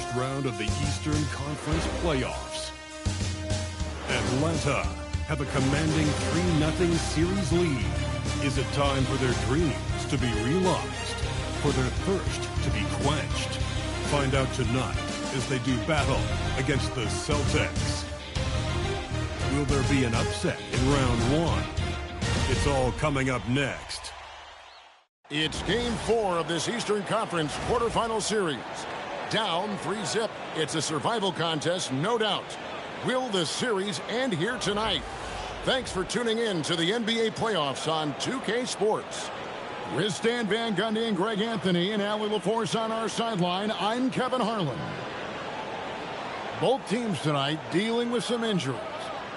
first round of the Eastern Conference playoffs. Atlanta have a commanding 3-0 series lead. Is it time for their dreams to be realized? For their thirst to be quenched? Find out tonight as they do battle against the Celtics. Will there be an upset in round one? It's all coming up next. It's Game 4 of this Eastern Conference quarterfinal series. Down 3-0. It's a survival contest, no doubt. Will the series end here tonight? Thanks for tuning in to the NBA playoffs on 2K Sports. With Stan Van Gundy and Greg Anthony and Allie LaForce on our sideline, I'm Kevin Harlan. Both teams tonight dealing with some injuries.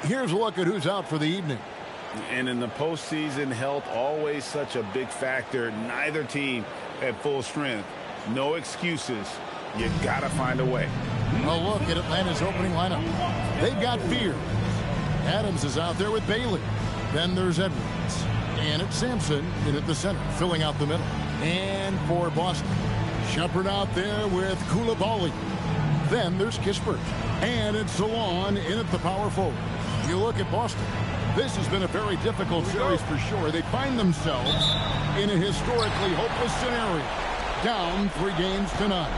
Here's a look at who's out for the evening. And in the postseason, health always such a big factor. Neither team at full strength. No excuses. You gotta find a way. A look at Atlanta's opening lineup. They've got Fear. Adams is out there with Bailey. Then there's Edwards. And it's Sampson in at the center, filling out the middle. And for Boston, Shepherd out there with Koulibaly. Then there's Kispert. And it's Salon in at the power forward. You look at Boston. This has been a very difficult series for sure. They find themselves in a historically hopeless scenario. Down 3 games to none.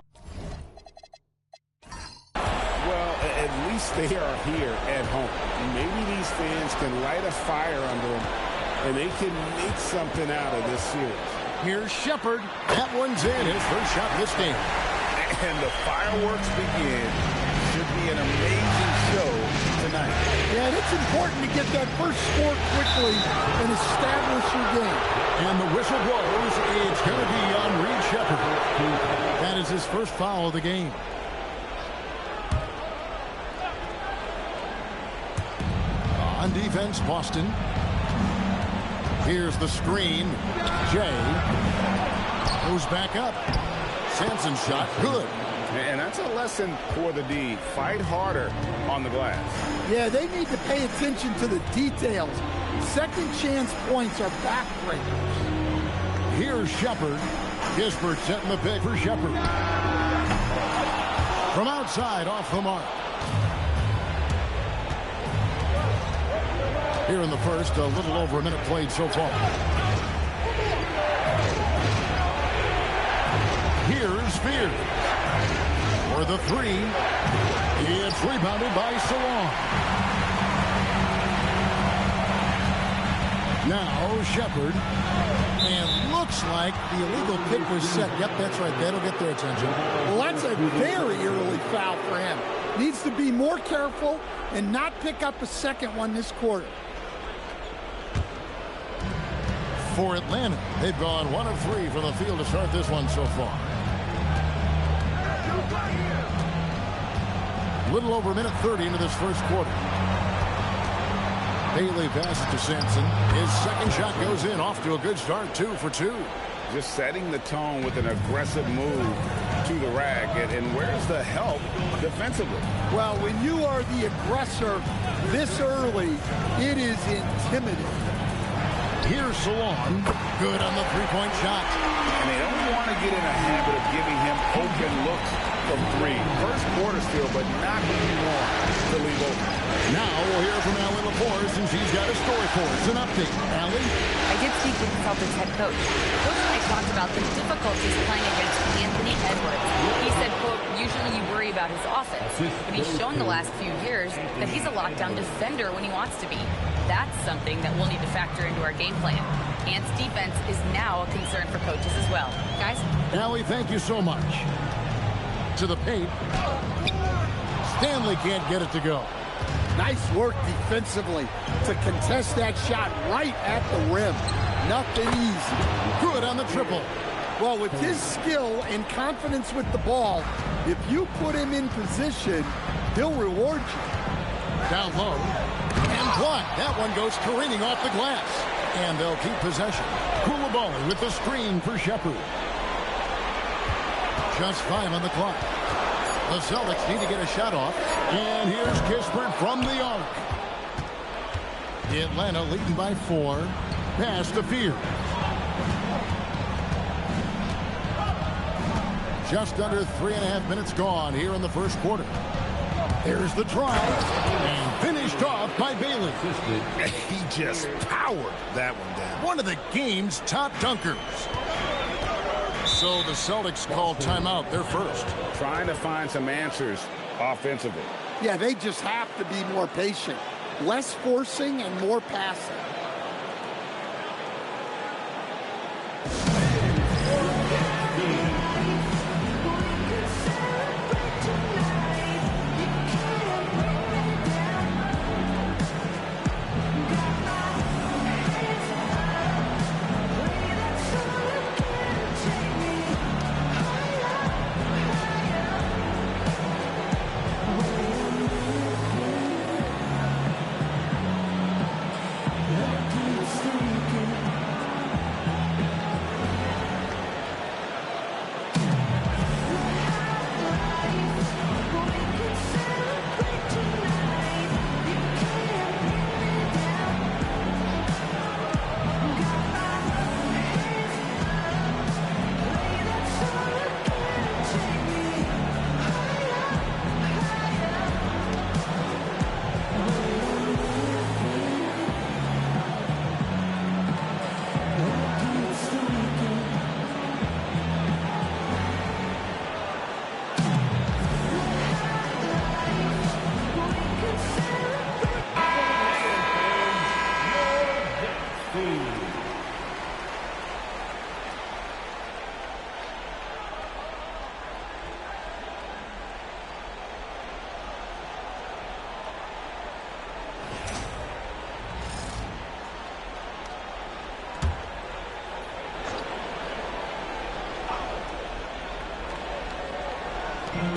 Well, at least they are here at home. Maybe these fans can light a fire under them, and they can make something out of this series. Here's Shepherd. That one's in. His first shot this game. And the fireworks begin. Should be an amazing show tonight. Yeah, and it's important to get that first score quickly and establish your game. And the whistle blows. It's going to be on Reed Shepherd. That is his first foul of the game. On defense, Boston. Here's the screen. Jay goes back up. Sampson's shot, good. And that's a lesson for the D. Fight harder on the glass. Yeah, they need to pay attention to the details. Second chance points are backbreakers. Here's Shepherd. Kispert setting the pick for Shepherd. From outside, off the mark. Here in the first, a little over a minute played so far. Here's Spears. For the 3. It's rebounded by Salon. Now Shepherd. And looks like the illegal kick was set. Yep, that's right. That'll get their attention. Well, that's a very early foul for him. Needs to be more careful and not pick up a second one this quarter. For Atlanta, they've gone 1 of 3 from the field to start this one so far. Little over a minute 30 into this first quarter. Bailey passes to Sampson. His second shot goes in. Off to a good start. 2 for 2. Just setting the tone with an aggressive move to the rack. And where's the help defensively? Well, when you are the aggressor this early, it is intimidating. Here's Salon. Good on the three-point shot. And they don't want to get in a habit of giving him open looks from 3. First quarter still, but not what you want to leave open. Now we'll hear from Allie LaForce, and she's got a story for us. An update. Allie? I did speak with the Celtics head coach. Coach and I talked about the difficulties playing against Anthony Edwards. He said, quote, usually you worry about his offense, but he's shown the last few years that he's a lockdown defender when he wants to be. That's something that we'll need to factor into our game plan. Ant's defense is now a concern for coaches as well. Guys? Allie, thank you so much. To the paint. Stanley can't get it to go. Nice work defensively to contest that shot right at the rim. Nothing easy. Good on the triple. Well, with his skill and confidence with the ball, if you put him in position, he'll reward you. Down low. And blocked. That one goes careening off the glass. And they'll keep possession. Koulibaly with the screen for Shepherd. Just 5 on the clock. The Celtics need to get a shot off. And here's Kispert from the arc. Atlanta leading by 4. Pass to Fear. Just under 3.5 minutes gone here in the first quarter. There's the try, and finished off by Bailey. He just powered that one down. One of the game's top dunkers. So the Celtics called timeout, their first. Trying to find some answers offensively. Yeah, they just have to be more patient. Less forcing and more passing.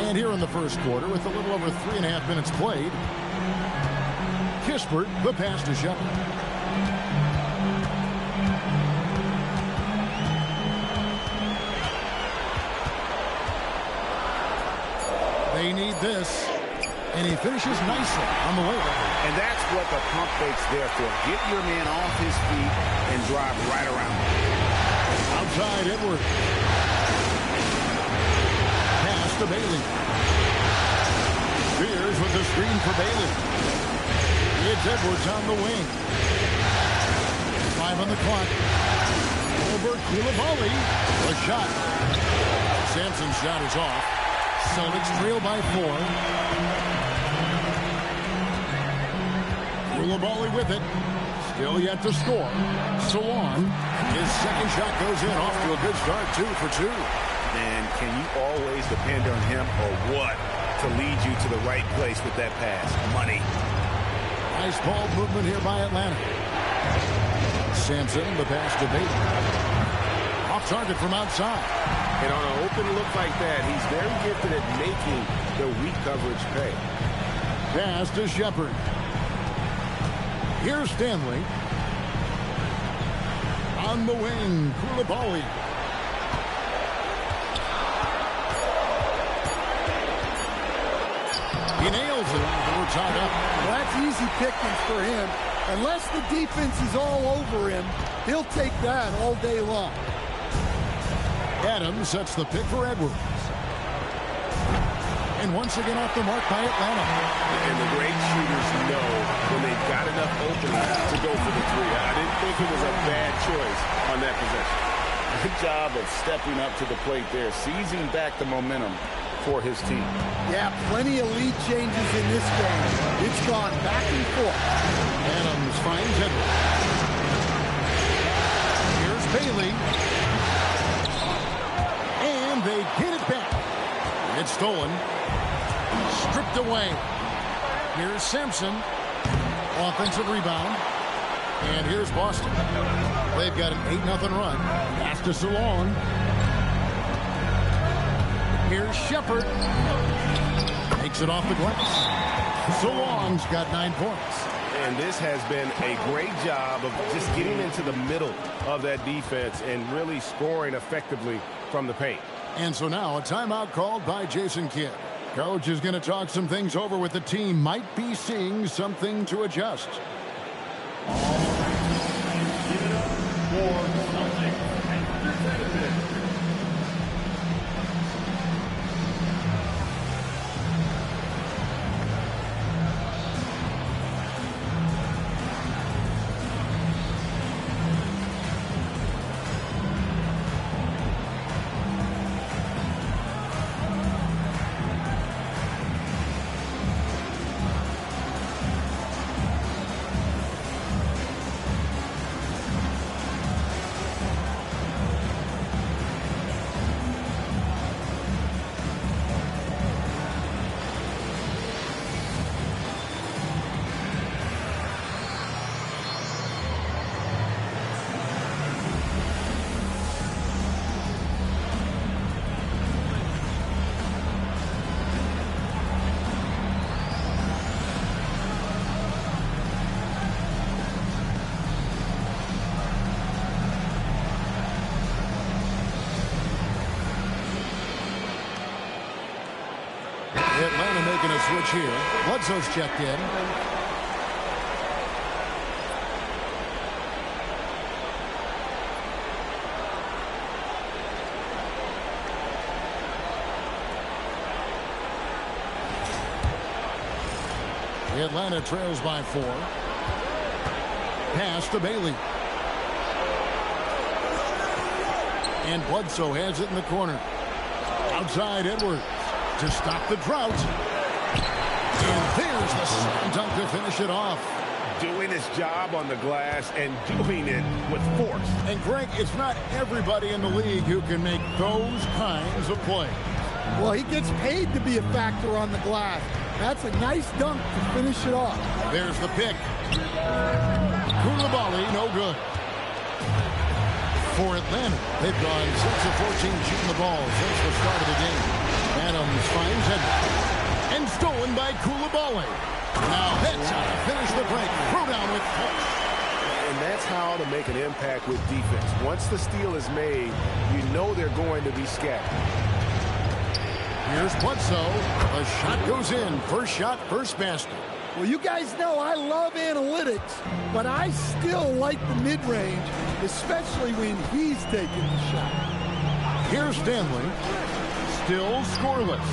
And here in the first quarter, with a little over 3.5 minutes played, Kispert, the pass to Shepard. They need this, and he finishes nicely on the way. And that's what the pump fake's there for. Get your man off his feet and drive right around him. Outside Edwards. To Bailey. Spears with the screen for Bailey. It's Edwards on the wing. 5 on the clock. Over Koulibaly. A shot. Sampson's shot is off. Celtics trail by 4. Koulibaly with it. Still yet to score. Salon. His second shot goes in. Off to a good start. 2 for 2. And can you always depend on him or what to lead you to the right place with that pass? Money. Nice ball movement here by Atlanta. Sampson, the pass to Bailey. Off target from outside. And on an open look like that, he's very gifted at making the weak coverage pay. Pass to Shepard. Here's Stanley. On the wing, Koulibaly. He nails it. We're tied up. Well, that's easy pickings for him. Unless the defense is all over him, he'll take that all day long. Adams sets the pick for Edwards. And once again off the mark by Atlanta. And the great shooters know when they've got enough opening to go for the 3. I didn't think it was a bad choice on that possession. Good job of stepping up to the plate there, seizing back the momentum for his team. Yeah, plenty of lead changes in this game. It's gone back and forth. Adams finds Edwards. Here's Bailey. And they get it back. It's stolen. Stripped away. Here's Sampson. Offensive rebound. And here's Boston. They've got an 8-0 run. Pass to Salon. Here's Shepard. Takes it off the glass. Salon's got 9 points. And this has been a great job of just getting into the middle of that defense and really scoring effectively from the paint. And so now a timeout called by Jason Kidd. Coach is going to talk some things over with the team. Might be seeing something to adjust. making a switch here. Bledsoe's checked in. Atlanta trails by 4. Pass to Bailey. And Bledsoe has it in the corner. Outside Edwards to stop the drought. And there's the slam dunk to finish it off. Doing his job on the glass and doing it with force. And Greg, it's not everybody in the league who can make those kinds of plays. Well, he gets paid to be a factor on the glass. That's a nice dunk to finish it off. There's the pick. Koulibaly, no good. For Atlanta, they've gone 6 of 14 shooting the ball since the start of the game. Adams finds it. And stolen by Koulibaly. Now that's how to finish the break. Throw down with force. And that's how to make an impact with defense. Once the steal is made, you know they're going to be scattered. Here's Bledsoe. The shot goes in. First shot, first basket. Well, you guys know I love analytics, but I still like the mid-range, especially when he's taking the shot. Here's Stanley. Still scoreless.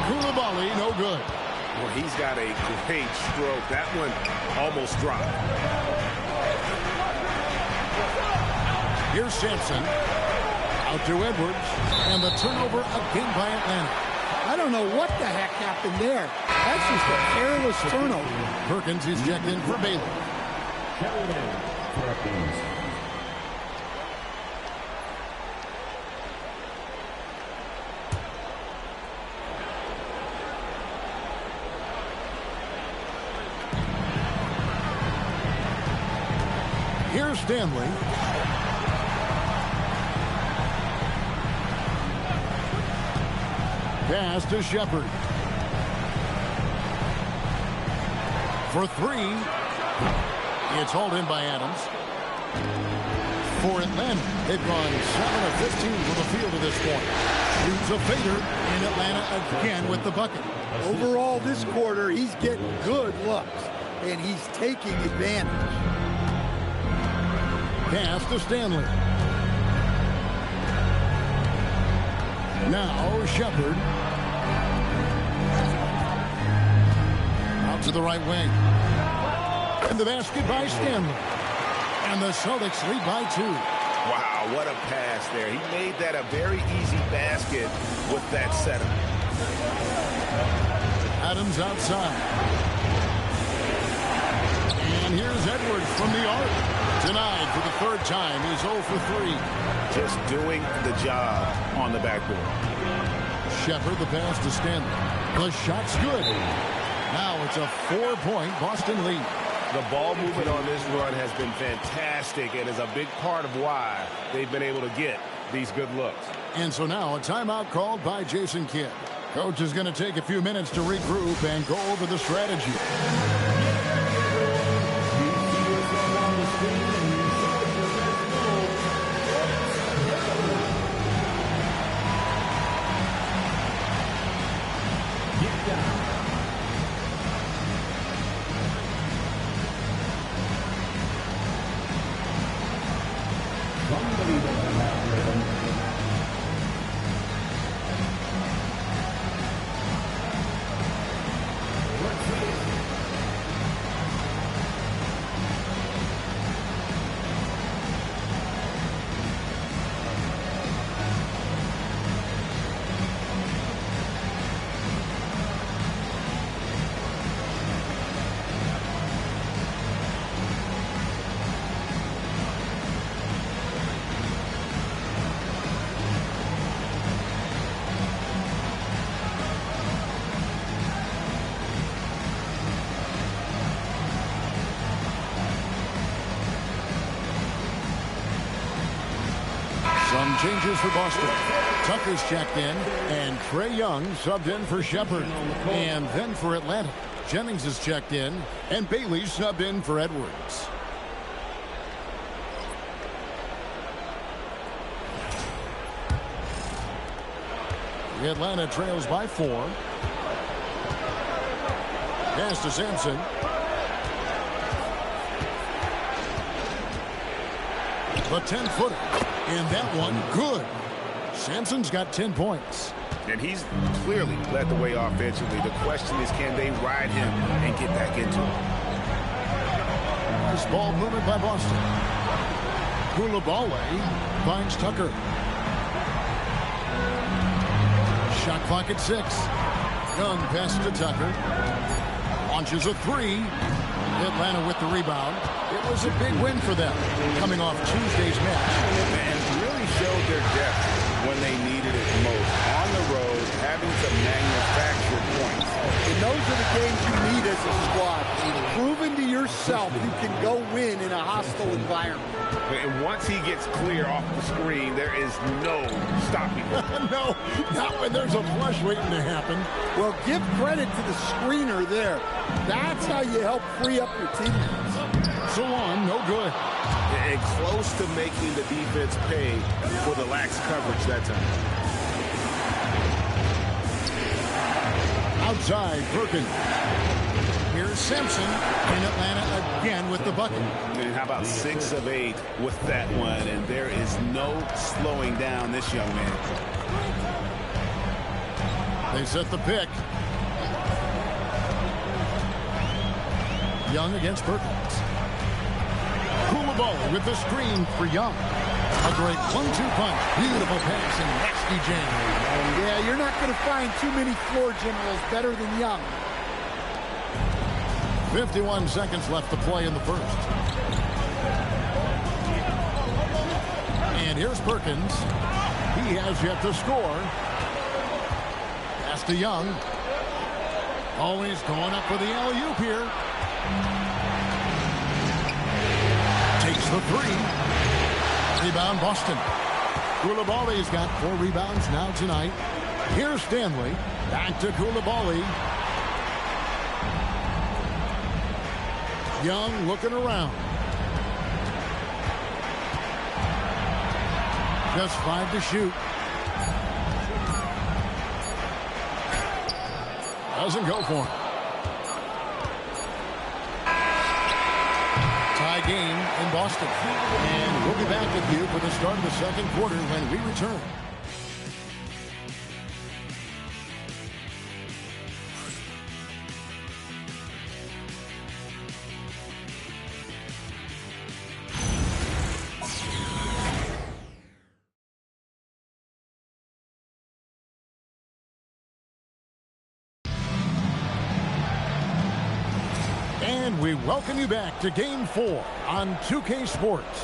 Koulibaly, no good. Well, he's got a great stroke. That one almost dropped. Here's Sampson. Out to Edwards. And the turnover again by Atlanta. I don't know what the heck happened there. That's just a careless turnover. Perkins is checked in for Bailey. Here's Stanley. Pass to Shepard. For 3. It's hauled in by Adams. For Atlanta, they've gone 7 of 15 from the field at this point. Shoots a fader, and Atlanta again with the bucket. Overall, this quarter, he's getting good looks, and he's taking advantage. Pass to Stanley. Now Shepard. Out to the right wing. And the basket by Stanley. And the Celtics lead by 2. Wow, what a pass there. He made that a very easy basket with that setup. Adams outside. And here's Edwards from the arc. Denied for the 3rd time. He's 0 for 3. Just doing the job on the backboard. Shepard, the pass to Stanley. The shot's good. Now it's a 4-point Boston lead. The ball movement on this run has been fantastic and is a big part of why they've been able to get these good looks. And so now a timeout called by Jason Kidd. Coach is going to take a few minutes to regroup and go over the strategy. Some changes for Boston. Tucker's checked in, and Trae Young subbed in for Shepard. And then for Atlanta, Jennings is checked in, and Bailey subbed in for Edwards. Atlanta trails by 4. pass to Sampson. The 10-footer. And that one, good. Sampson's got 10 points. And he's clearly led the way offensively. The question is, can they ride him and get back into it? Nice ball movement by Boston. Koulibaly finds Tucker. Shot clock at 6. Young pass to Tucker. Launches a 3. Atlanta with the rebound. It was a big win for them, coming off Tuesday's match. And really showed their depth when they needed it most. On the road, having to manufacture points. And those are the games you need as a squad. Proving to yourself you can go win in a hostile environment. And once he gets clear off the screen, there is no stopping him. No, not when there's a flush waiting to happen. Well, give credit to the screener there. That's how you help free up your teammates. So on, no good. And close to making the defense pay for the lax coverage that time. Outside, Perkins. Here's Simpson in Atlanta again with the bucket. And how about 6 of 8 with that one? And there is no slowing down this young man. They set the pick. Young against Perkins. Koulibaly with the screen for Young. A great 1-2 punch. Beautiful pass and nasty jam. Yeah, you're not going to find too many floor generals better than Young. 51 seconds left to play in the first. And here's Perkins. He has yet to score. Pass to Young. Always going up for the alley-oop here. Takes the 3. Rebound Boston. Koulibaly's got 4 rebounds now tonight. Here's Stanley. Back to Koulibaly. Young looking around. Just 5 to shoot. Doesn't go for him. Tie game in Boston. And we'll be back with you for the start of the second quarter when we return. And we welcome you back to Game 4 on 2K Sports.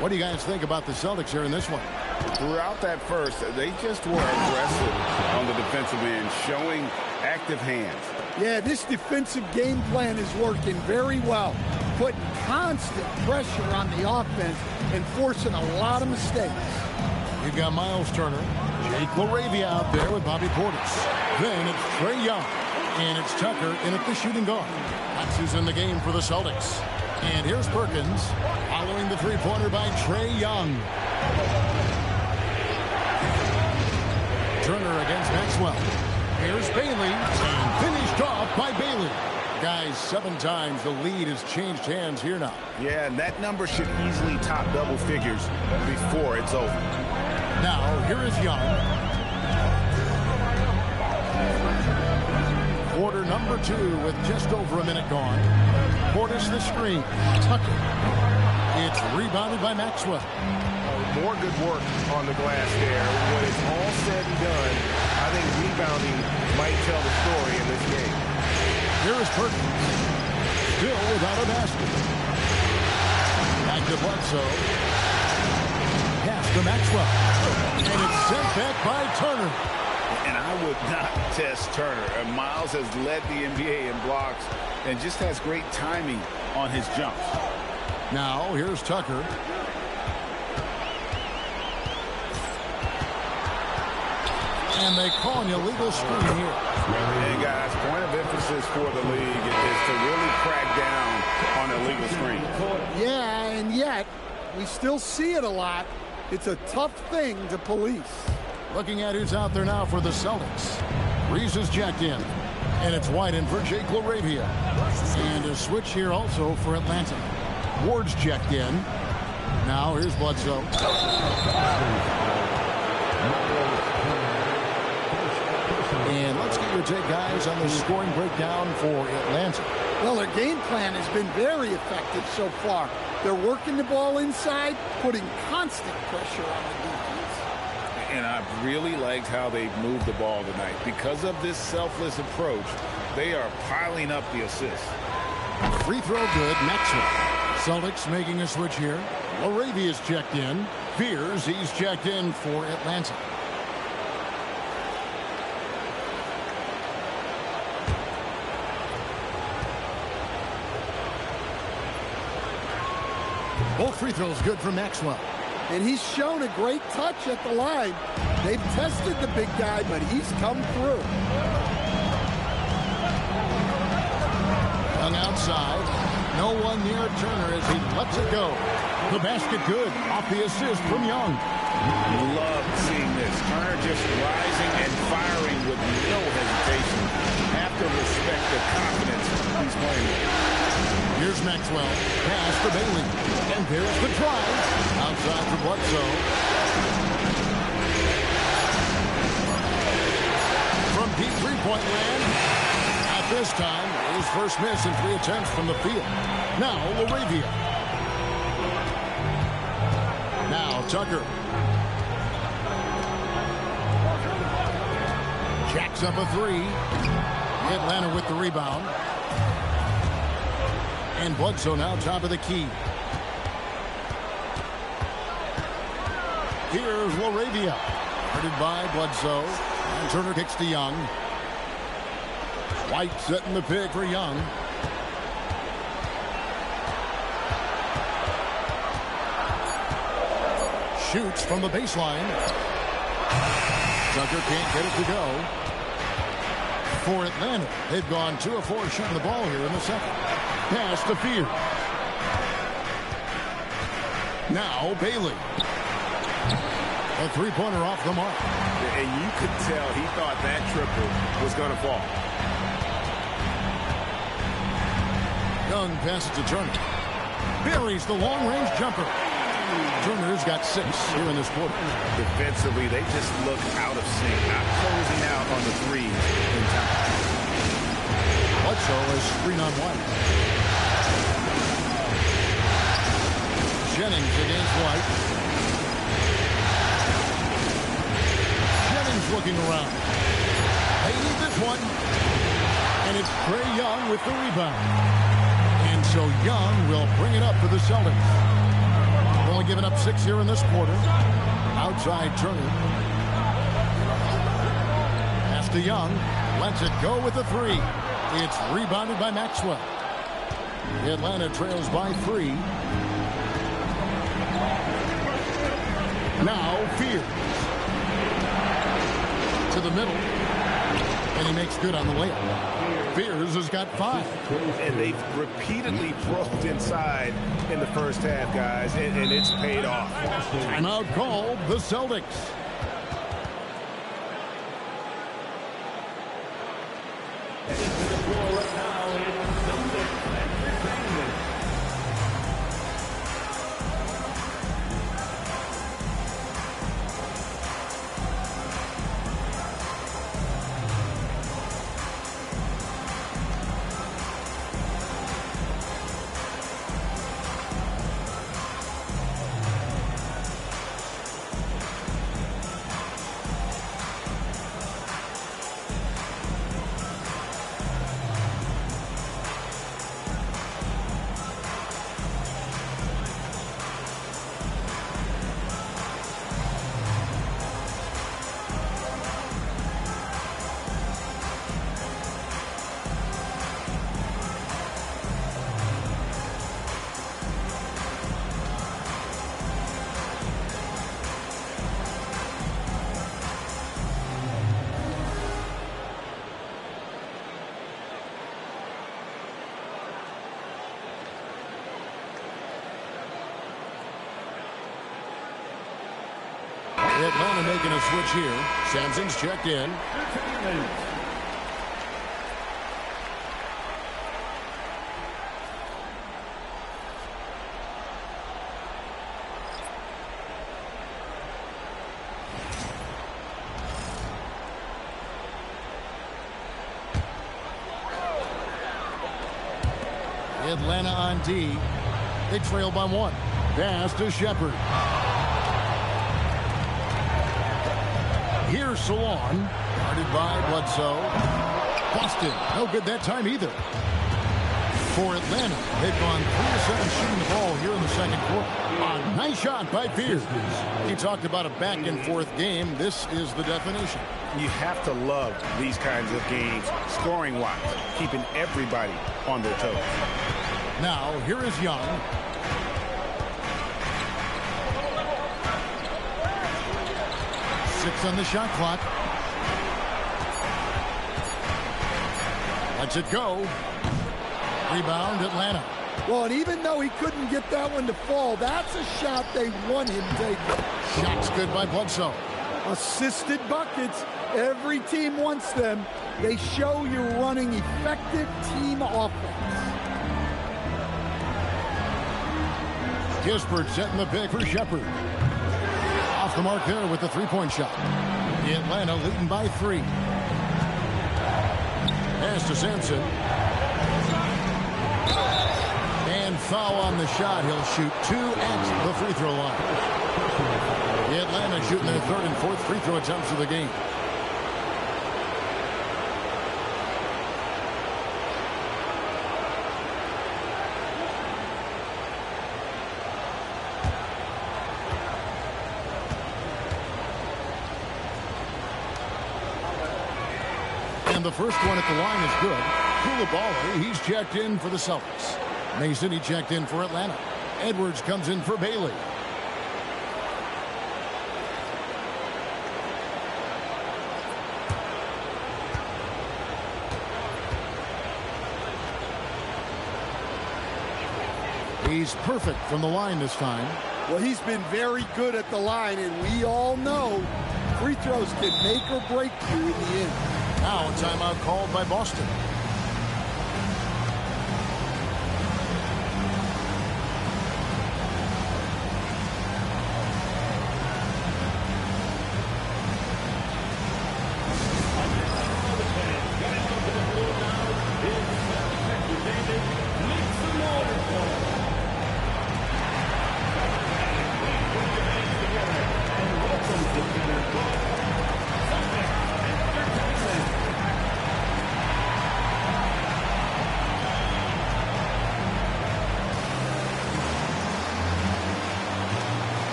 What do you guys think about the Celtics here in this one? Throughout that first, they just were aggressive on the defensive end, showing active hands. Yeah, this defensive game plan is working very well, putting constant pressure on the offense and forcing a lot of mistakes. You've got Miles Turner, Jake LaRavia out there with Bobby Portis. Then it's Trae Young, and it's Tucker in at the shooting guard. That's who's in the game for the Celtics. And here's Perkins following the three-pointer by Trae Young. Turner against Maxwell. Here's Bailey, and finished off by Bailey. Guys, 7 times the lead has changed hands here now. Yeah, and that number should easily top double figures before it's over. Now, here is Young. Quarter number 2 with just over a minute gone. Portis the screen. Tucker. It's rebounded by Maxwell. More good work on the glass there. When it's all said and done, I think rebounding might tell the story in this game. Here is Perkins. Still without a basket. Back to Bledsoe. Pass to Maxwell. And it's sent back by Turner. And I would not test Turner. Miles has led the NBA in blocks and just has great timing on his jumps. Now, here's Tucker. And they call an illegal screen here. And guys, point of emphasis for the league is to really crack down on illegal screen. Yeah, and yet, we still see it a lot. It's a tough thing to police. Looking at who's out there now for the Celtics. Reese is checked in. And it's wide in for Jake LaRavia. And a switch here also for Atlanta. Ward's checked in. Now here's Bledsoe. And let's get your take, guys, on the scoring breakdown for Atlanta. Well, their game plan has been very effective so far. They're working the ball inside, putting constant pressure on the defense. And I've really liked how they've moved the ball tonight. Because of this selfless approach, they are piling up the assists. Free throw good, Maxwell. Celtics making a switch here. LaRavia's checked in. Fears he's checked in for Atlanta. Both free throws good for Maxwell. And he's shown a great touch at the line. They've tested the big guy, but he's come through. Young outside. No one near Turner as he lets it go. The basket good. Off the assist from Young. Love seeing this. Turner just rising and firing with no hesitation. Have to respect the confidence he's playing with. Here's Maxwell. Pass to Bailey. And there's the drive. Outside for Bledsoe. From deep three-point land. At this time, his first miss in 3 attempts from the field. Now, LaRavia. Now, Tucker. Jacks up a three. Atlanta with the rebound. And Bledsoe now top of the key. Here's LaRavia. Guarded by Bledsoe. And Turner kicks to Young. White setting the pick for Young. Shoots from the baseline. Tucker can't get it to go. For Atlanta, they've gone 2 of 4 shooting the ball here in the second. Pass to Fear. Now Bailey. A three-pointer off the mark. And you could tell he thought that triple was going to fall. Young passes to Turner. Buries the long-range jumper. Turner's got 6 here in this quarter. Defensively, they just look out of sync, not closing out on the threes in time. Bledsoe is screen on White. Jennings against White. Jennings looking around. They need this one. And it's Trae Young with the rebound. And so Young will bring it up for the Celtics. Only giving up 6 here in this quarter. Outside Turner. Pass to Young. Lets it go with the 3. It's rebounded by Maxwell. Atlanta trails by 3. Now Fears. To the middle. And he makes good on the layup. Fears has got 5. And they've repeatedly broke inside in the first half, guys, and it's paid off. Timeout called the Celtics. Atlanta making a switch here. Sampson's checked in. Atlanta on D. They trail by 1. Pass to Shepard. Here's Salon. Guarded by Bledsoe. Boston. No good that time either. For Atlanta, they've gone 3 of 7 shooting the ball here in the second quarter. A nice shot by Pierce. He talked about a back-and-forth game. This is the definition. You have to love these kinds of games, scoring-wise, keeping everybody on their toes. Now, here is Young. Six on the shot clock. Lets it go. Rebound, Atlanta. Well, and even though he couldn't get that one to fall, that's a shot they want him taking. Shots good by Bledsoe. Assisted buckets. Every team wants them. They show you're running effective team offense. Kispert setting the pick for Shepard. Off the mark there with the three-point shot. Atlanta leading by 3. Pass to Sampson. And foul on the shot. He'll shoot 2 at the free throw line. Atlanta shooting their 3rd and 4th free throw attempts of the game. And the first one at the line is good. Koulibaly, he's checked in for the Celtics. Mason, he checked in for Atlanta. Edwards comes in for Bailey. He's perfect from the line this time. Well, he's been very good at the line, and we all know free throws can make or break you in the end. Now a timeout called by Boston.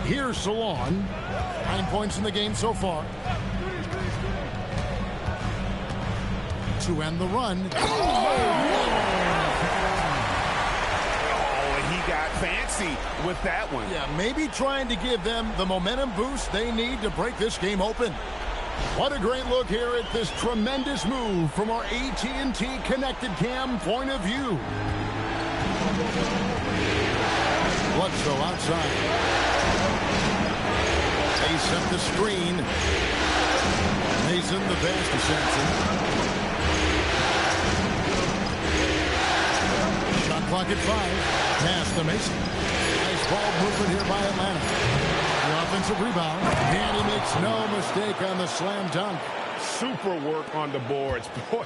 Here's Salon. 9 points in the game so far. To end the run. Oh, he got fancy with that one. Yeah, maybe trying to give them the momentum boost they need to break this game open. What a great look here at this tremendous move from our AT&T Connected Cam point of view. Bledsoe outside. They set the screen. Mason the pass to Sampson. Shot clock at 5. Pass to Mason. Nice ball movement here by Atlanta. The offensive rebound. And he makes no mistake on the slam dunk. super work on the boards. Boy,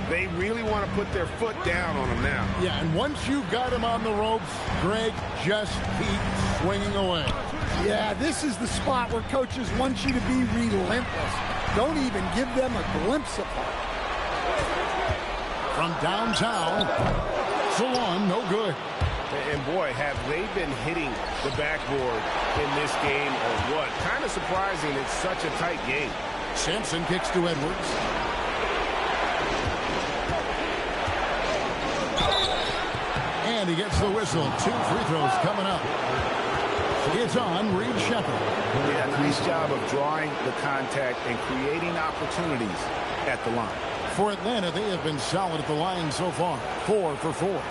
they really want to put their foot down on them now. Yeah, and once you've got him on the ropes, Greg, just keep swinging away. Yeah, this is the spot where coaches want you to be relentless. Don't even give them a glimpse of it. From downtown, Salon, no good. And boy, have they been hitting the backboard in this game or what? Kind of surprising it's such a tight game. Sampson kicks to Edwards. And he gets the whistle. 2 free throws coming up. It's on Reed Shepherd. Yeah, nice job of drawing the contact and creating opportunities at the line. For Atlanta, they have been solid at the line so far. 4 for 4.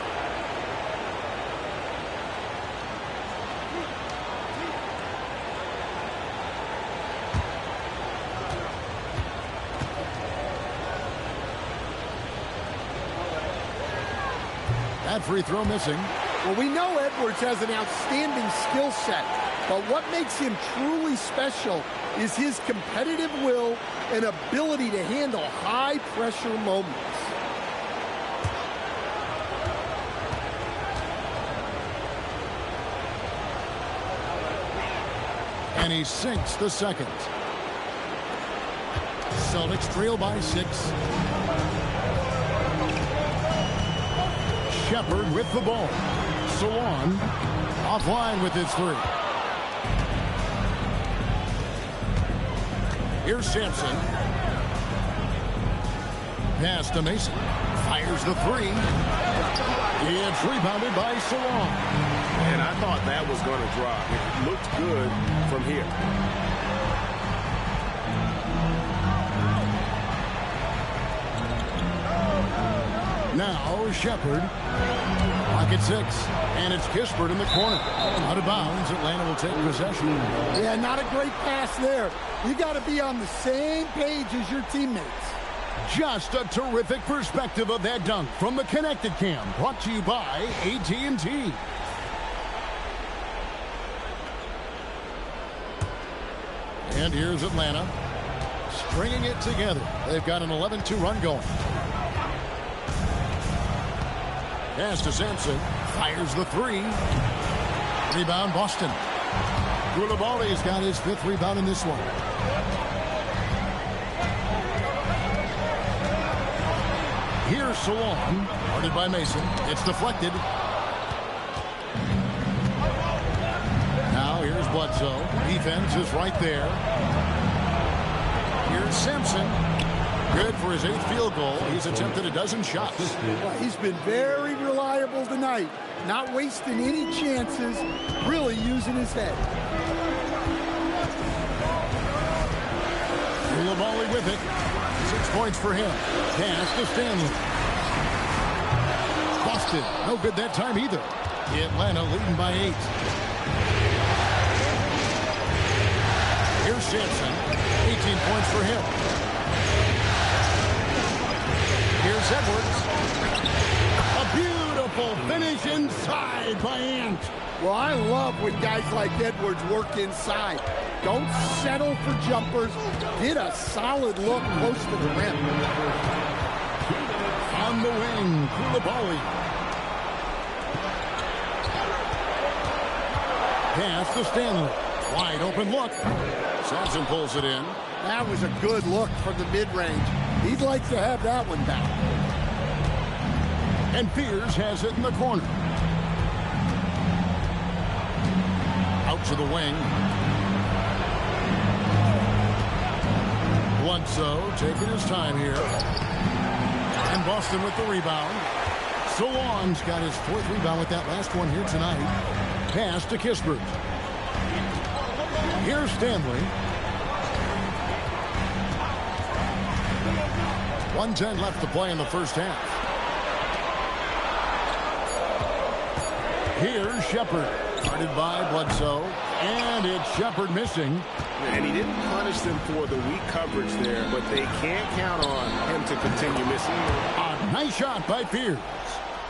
That free throw missing. Well, we know Edwards has an outstanding skill set, but what makes him truly special is his competitive will and ability to handle high-pressure moments. And he sinks the second. Celtics trail by 6. Shepherd with the ball. Salon offline with his 3. Here's Sampson. Pass to Mason. Fires the 3. It's rebounded by Salon. And I thought that was going to drop. It looked good from here. Now Shepherd. Pocket 6. And it's Kispert in the corner. Out of bounds. Atlanta will take possession. Yeah, not a great pass there. You got to be on the same page as your teammates. Just a terrific perspective of that dunk from the Connected Cam. Brought to you by AT&T. And here's Atlanta. Stringing it together. They've got an 11-2 run going. Pass to Sampson. Fires the 3. Rebound Boston. Koulibaly's got his 5th rebound in this one. Here's Salon. Guarded by Mason. It's deflected. Now here's Bledsoe. Defense is right there. Here's Sampson. Good for his 8th field goal. He's attempted a dozen shots. Well, he's been very reliable tonight. Not wasting any chances. Really using his head. Koulibaly with it. 6 points for him. Pass to Stanley. Boston. No good that time either. Atlanta leading by 8. Here's Sampson. 18 points for him. Here's Edwards. A beautiful finish inside by Ant. Well, I love when guys like Edwards work inside. Don't settle for jumpers. Get a solid look close to the rim. On the wing, Koulibaly. Pass to Stanley. Wide open look. Sampson pulls it in. That was a good look from the mid-range. He'd like to have that one back. And Fears has it in the corner. Out to the wing. Bledsoe taking his time here. And Boston with the rebound. Salon's got his 4th rebound with that last one here tonight. Pass to Kispert. Here's Stanley. 1:10 left to play in the first half. Here's Shepherd. Guarded by Bledsoe. And it's Shepherd missing. And he didn't punish them for the weak coverage there, but they can't count on him to continue missing. A nice shot by Fears.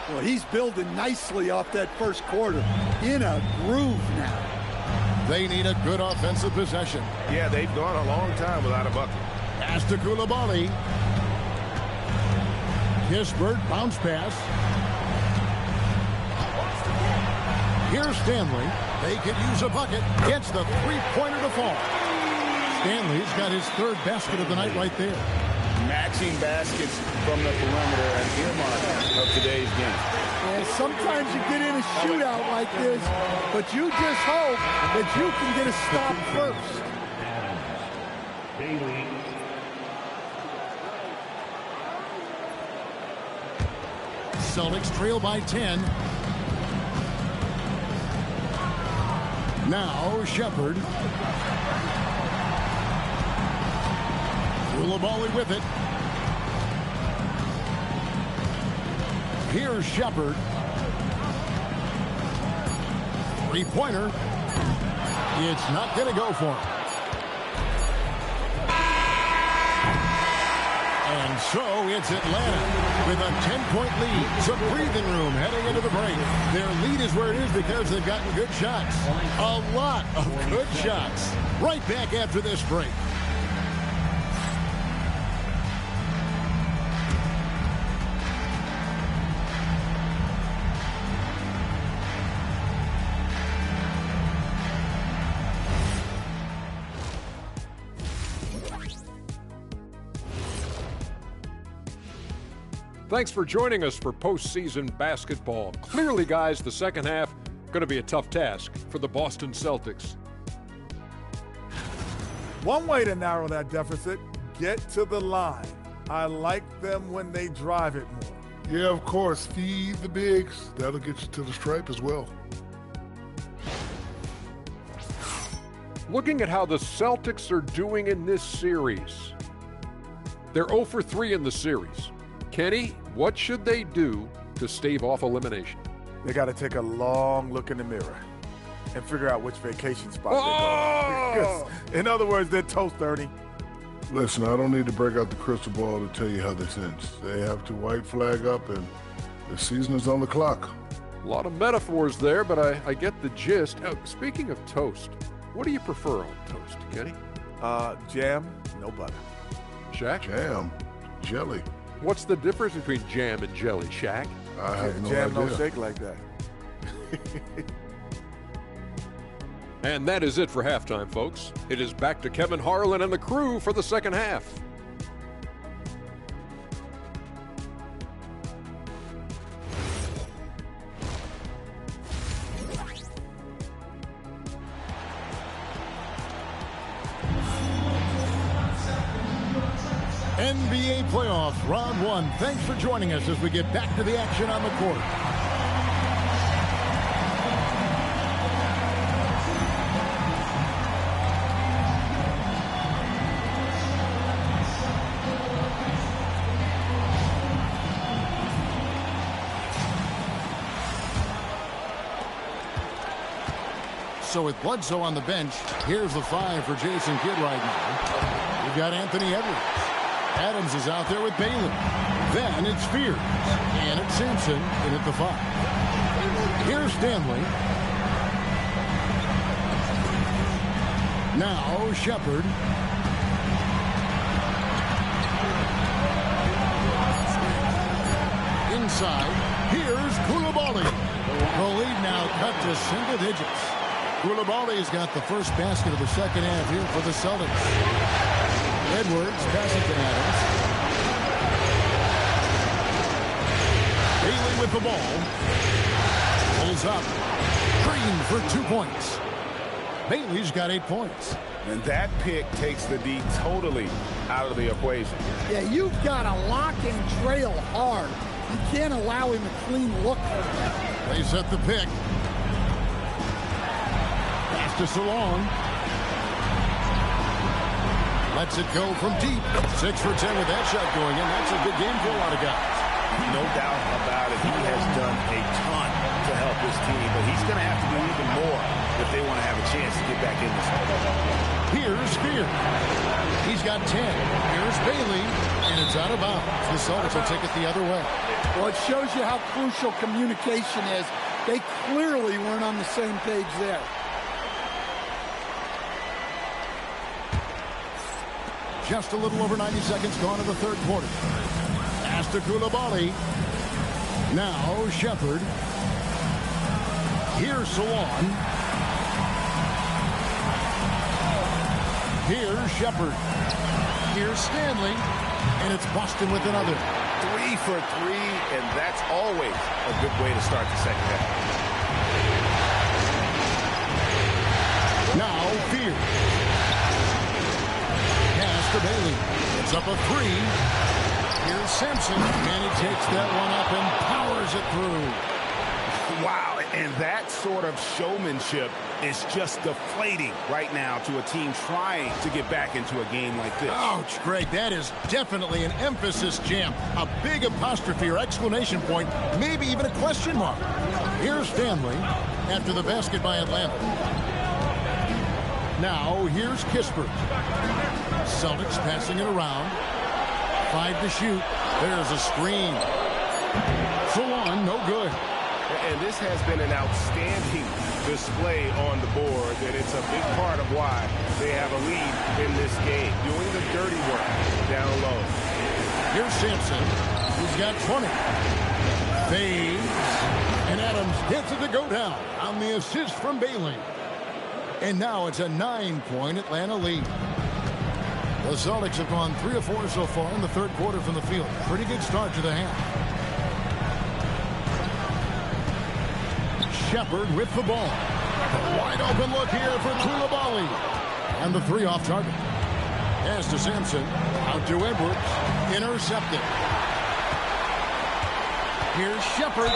Well, he's building nicely off that first quarter. In a groove now. They need a good offensive possession. Yeah, they've gone a long time without a bucket. Pass to Koulibaly. Kispert, bounce pass. Here's Stanley. They could use a bucket. Gets the three-pointer to fall. Stanley's got his third basket of the night right there. Matching baskets from the perimeter and earmark of today's game. And sometimes you get in a shootout like this, but you just hope that you can get a stop first. Celtics trail by 10. Now Shepard. Koulibaly with it. Here's Shepard. Three-pointer. It's not going to go for him. And so it's Atlanta with a 10-point lead. Some breathing room heading into the break. Their lead is where it is because they've gotten good shots. A lot of good shots. Right back after this break. Thanks for joining us for postseason basketball. Clearly, guys, the second half going to be a tough task for the Boston Celtics. One way to narrow that deficit, get to the line. I like them when they drive it more. Yeah, of course. Feed the bigs. That'll get you to the stripe as well. Looking at how the Celtics are doing in this series, they're 0 for 3 in the series. Kenny, what should they do to stave off elimination? They got to take a long look in the mirror and figure out which vacation spot they're going. In other words, they're toast, Ernie. Listen, I don't need to break out the crystal ball to tell you how they sense. They have to white flag up, and the season is on the clock. A lot of metaphors there, but I get the gist. Oh, speaking of toast, what do you prefer on toast, Kenny? Jam, no butter. Shaq? Jam, jelly. What's the difference between jam and jelly, Shaq? I have no Jam idea. don't shake like that. And that is it for halftime, folks. It is back to Kevin Harlan and the crew for the second half. NBA playoffs, round one. Thanks for joining us as we get back to the action on the court. So with Bledsoe on the bench, here's the 5 for Jason Kidd right now. We've got Anthony Edwards. Adams is out there with Bailey. Then it's Spears. And it's Sampson in at the 5. Here's Stanley. Now Shepard. Inside. Here's Koulibaly. The lead now cut to single digits. Koulibaly's got the first basket of the second half here for the Celtics. Edwards passes to Adams. Bailey with the ball. Pulls up. Green for 2 points. Bailey's got 8 points. And that pick takes the D totally out of the equation. Yeah, you've got to lock and trail hard. You can't allow him a clean look. They set the pick. Pass to Salon. Lets it go from deep. 6 for 10 with that shot going in. That's a good game for a lot of guys. No doubt about it. He has done a ton to help this team, but he's going to have to do even more if they want to have a chance to get back in this one. Here's Spears. He's got 10. Here's Bailey, and it's out of bounds. The Celtics will take it the other way. Well, it shows you how crucial communication is. They clearly weren't on the same page there. just a little over 90 seconds gone in the third quarter. Pass to Koulibaly. Now Shepard. Here's Salon. Here's Shepard. Here's Stanley. And it's Boston with another. 3 for 3, and that's always a good way to start the second half. Now Fear. Pass to Bailey. It's up a 3. Here's Simpson, and he takes that one up and powers it through. Wow, and that sort of showmanship is just deflating right now to a team trying to get back into a game like this. Ouch, Greg, that is definitely an emphasis jam. A big apostrophe or exclamation point, maybe even a question mark. Here's Stanley after the basket by Atlanta. Now, here's Kispert. Celtics passing it around. 5 to shoot. There's a screen. Salon, no good. And this has been an outstanding display on the board, and it's a big part of why they have a lead in this game, doing the dirty work down low. Here's Simpson. He's got 20. Fades. And Adams hits it to go down on the assist from Bailey. And now it's a 9-point Atlanta lead. The Celtics have gone 3 of 4 so far in the third quarter from the field. Pretty good start to the half. Shepard with the ball. A wide open look here for Koulibaly. And the 3 off target. Pass to Sampson. Out to Edwards. Intercepted. Here's Shepard.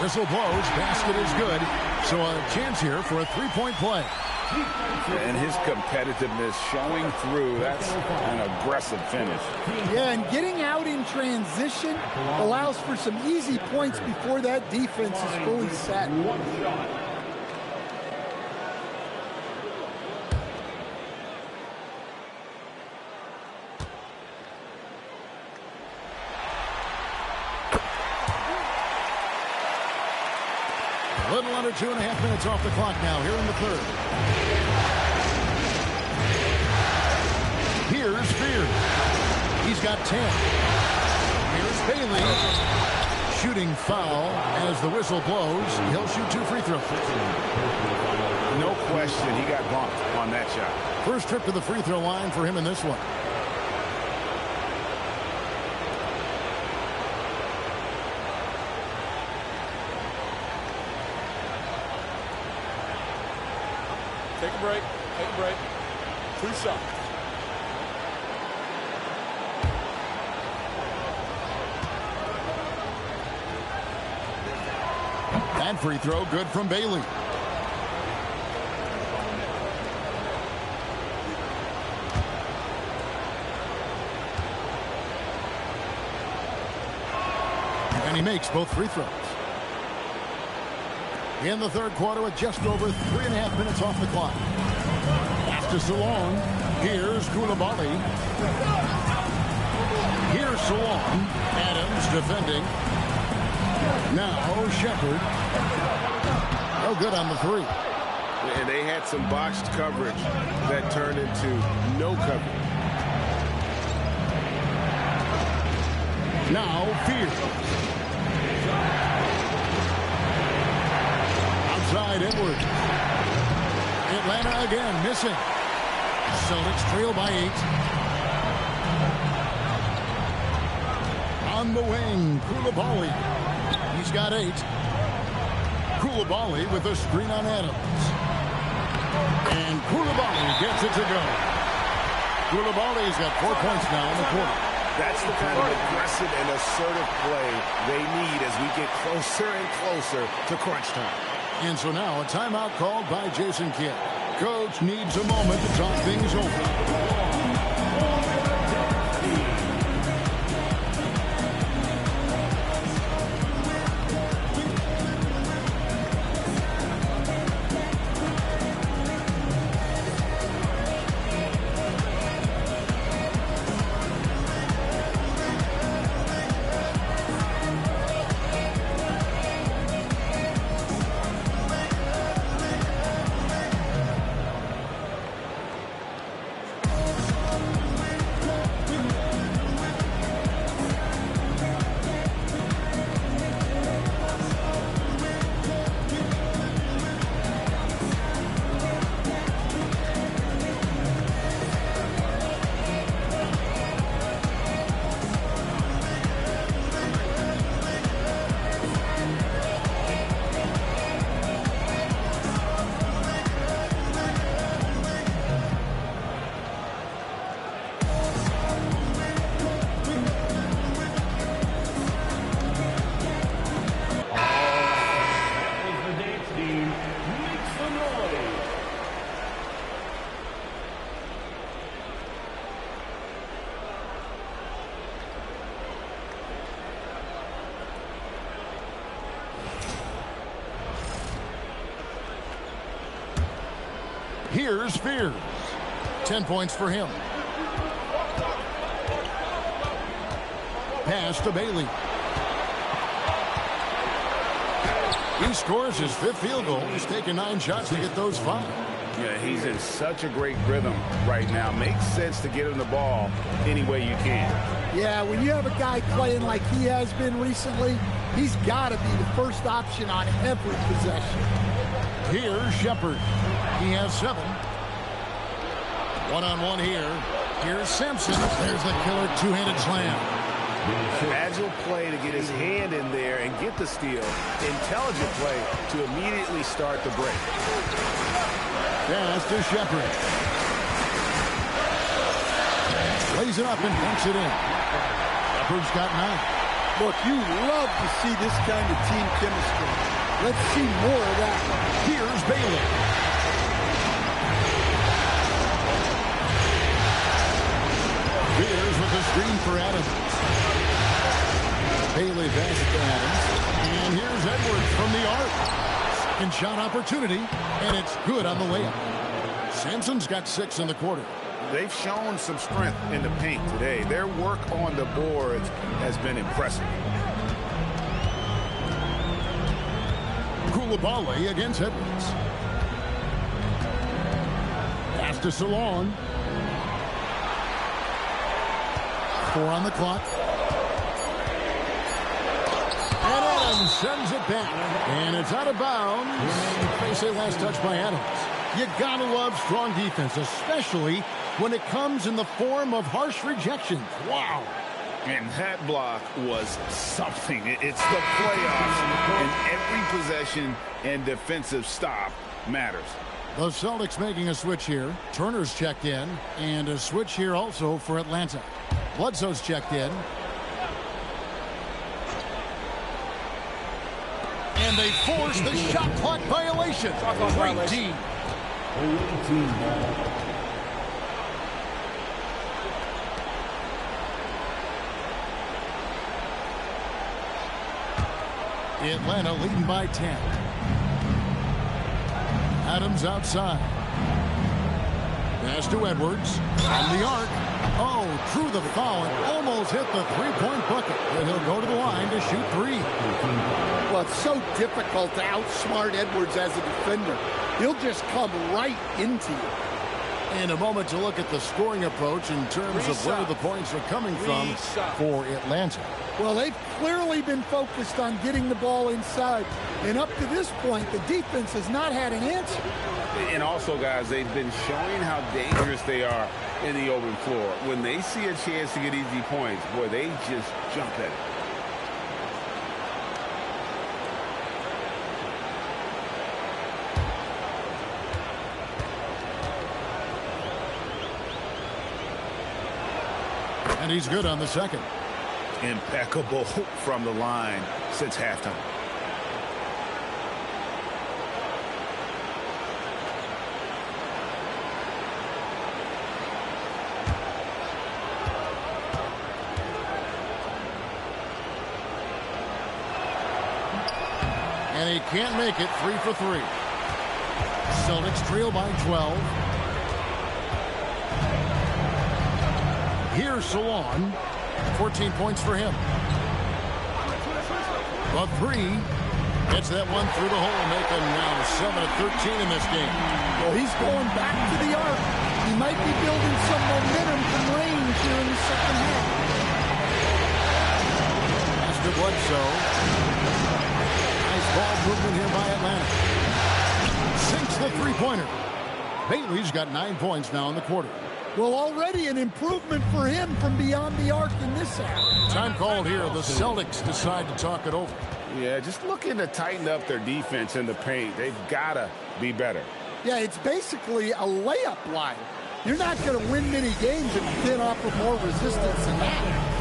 Whistle blows. Basket is good. So a chance here for a 3-point play. And his competitiveness showing through. That's an aggressive finish. Yeah, and getting out in transition allows for some easy points before that defense is fully set. A little under 2.5 minutes off the clock now here in the third. Here's Fear. He's got 10. Here's Bailey. Shooting foul as the whistle blows. He'll shoot 2 free throws. No question, he got bumped on that shot. First trip to the free throw line for him in this one. Take a break. Take a break. 2 shots. That free throw good from Bailey. And he makes both free throws. In the third quarter with just over 3.5 minutes off the clock. After Salon, here's Koulibaly. Here's Salon. Adams defending. Now Shepard. No good on the 3. And they had some botched coverage that turned into no coverage. Now Fear. Outside Edwards. Atlanta again missing. Celtics trail by 8. On the wing, Koulibaly. He's got 8. Koulibaly with a screen on Adams. And Koulibaly gets it to go. Koulibaly's got 4 points now in the quarter. That's the kind of aggressive and assertive play they need as we get closer and closer to crunch time. And so now a timeout called by Jason Kidd. Coach needs a moment to talk things over. Here's Fears. 10 points for him. Pass to Bailey. He scores his 5th field goal. He's taken 9 shots to get those 5. Yeah, he's in such a great rhythm right now. Makes sense to get him the ball any way you can. Yeah, when you have a guy playing like he has been recently, he's got to be the first option on every possession. Here's Shepard. He has 7. One-on-one here. Here's Simpson. There's the killer two-handed slam. Agile play to get his hand in there and get the steal. Intelligent play to immediately start the break. Pass to Shepard. Lays it up and punks it in. Shepard's got 9. Look, you love to see this kind of team chemistry. Let's see more of that. Here's Bailey. Fears with the screen for Adams. Bailey passes to Adams. And here's Edwards from the arc. Second shot opportunity, and it's good on the layup. Sampson's got 6 in the quarter. They've shown some strength in the paint today. Their work on the boards has been impressive. Koulibaly against Edwards. Pass to Salon. 4 on the clock. And Adams sends it back. And it's out of bounds. They say last touch by Adams. You gotta love strong defense, especially when it comes in the form of harsh rejections. Wow. And that block was something. It's the playoffs, and every possession and defensive stop matters. The Celtics making a switch here. Turner's checked in, and a switch here also for Atlanta. Bledsoe's checked in. And they force the shot clock violation. Great team. Atlanta leading by 10. Adams outside. Pass to Edwards. On the arc. Oh, through the foul and almost hit the three-point bucket. But he'll go to the line to shoot 3. Well, it's so difficult to outsmart Edwards as a defender. He'll just come right into you. And a moment to look at the scoring approach in terms of where the points are coming from for Atlanta. Well, they've clearly been focused on getting the ball inside. And up to this point, the defense has not had an answer. And also, guys, they've been showing how dangerous they are in the open floor. When they see a chance to get easy points, boy, they just jump at it. And he's good on the second. Impeccable from the line since halftime. And he can't make it. 3 for 3. Celtics trail by 12. Here's Salon. 14 points for him. A 3. Gets that one through the hole, making now 7 of 13 in this game. Well, he's going back to the arc. He might be building some momentum from range here in the second half. Pass to Bledsoe. Nice ball movement here by Atlanta. Sinks the three-pointer. Bailey's got 9 points now in the quarter. Well, already an improvement for him from beyond the arc in this half. Time called here. The Celtics decide to talk it over. Yeah, just looking to tighten up their defense in the paint. They've got to be better. Yeah, it's basically a layup line. You're not going to win many games if you can't offer more resistance than that.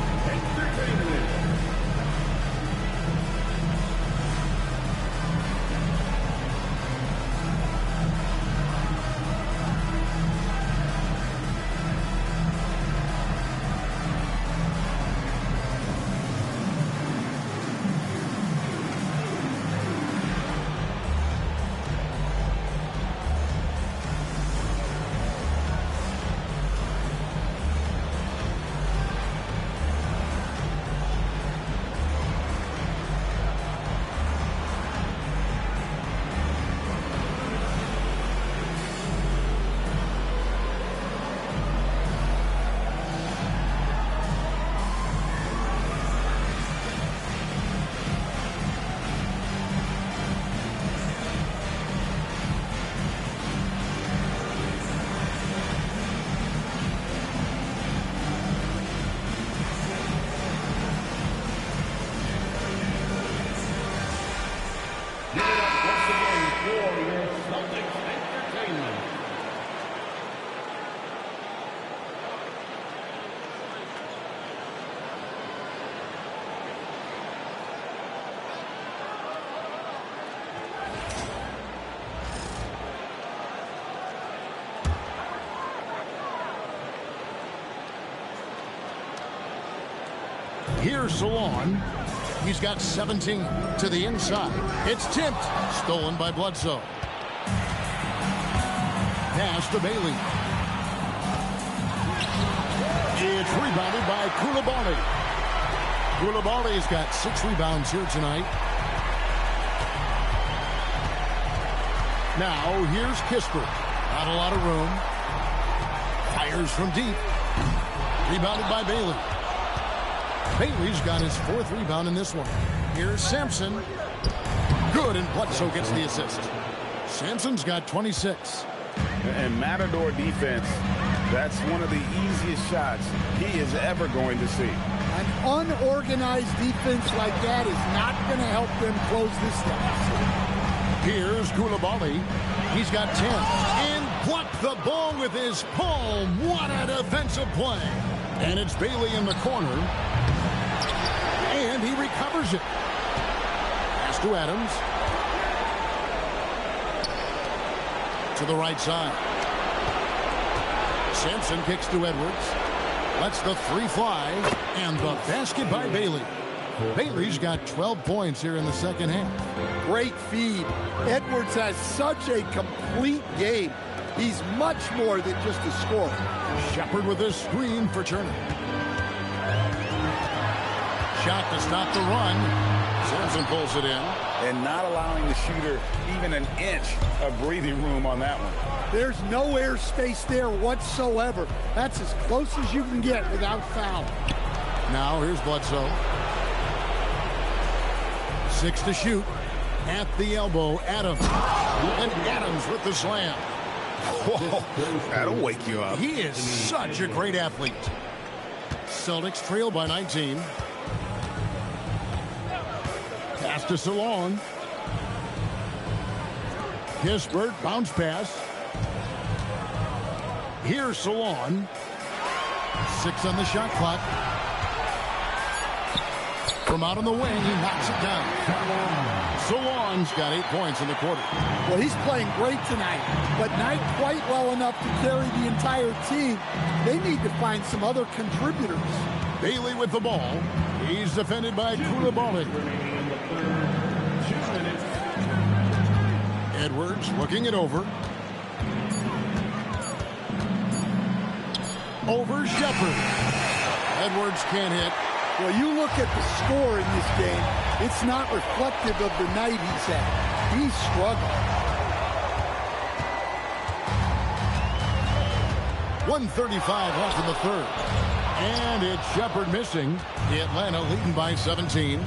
Here's Salon. He's got 17 to the inside. It's tipped. Stolen by Bledsoe. Pass to Bailey. It's rebounded by Koulibaly. Koulibaly's got 6 rebounds here tonight. Now here's Kispert. Not a lot of room. Fires from deep. Rebounded by Bailey. Bailey's got his 4th rebound in this one. Here's Sampson. Good, and Bledsoe gets the assist. Sampson's got 26. And Matador defense, that's one of the easiest shots he is ever going to see. An unorganized defense like that is not going to help them close this deficit. Here's Koulibaly. He's got 10. And blocked the ball with his palm. What a defensive play. And it's Bailey in the corner. And he recovers it. Pass to Adams. To the right side. Sampson kicks to Edwards. Lets the 3 fly. And the basket by Bailey. Bailey's got 12 points here in the second half. Great feed. Edwards has such a complete game. He's much more than just a scorer. Shepard with a screen for Turner. Shot to stop the run. Sampson pulls it in. And not allowing the shooter even an inch of breathing room on that one. There's no air space there whatsoever. That's as close as you can get without foul. Now here's Bledsoe. 6 to shoot. At the elbow, Adams. And Adams with the slam. Whoa, that'll wake you up. He is such a great athlete. Celtics trail by 19. Pass to Salon. Kispert, bounce pass. Here's Salon. 6 on the shot clock. From out on the wing, he knocks it down. Salon's got 8 points in the quarter. Well, he's playing great tonight, but not quite well enough to carry the entire team. They need to find some other contributors. Bailey with the ball. He's defended by Koulibaly. Edwards looking it over. Over Shepard. Edwards can't hit. Well, you look at the score in this game, it's not reflective of the night he's had. He's struggling. 1:35 left in the third. And it's Shepard missing. Atlanta leading by 17.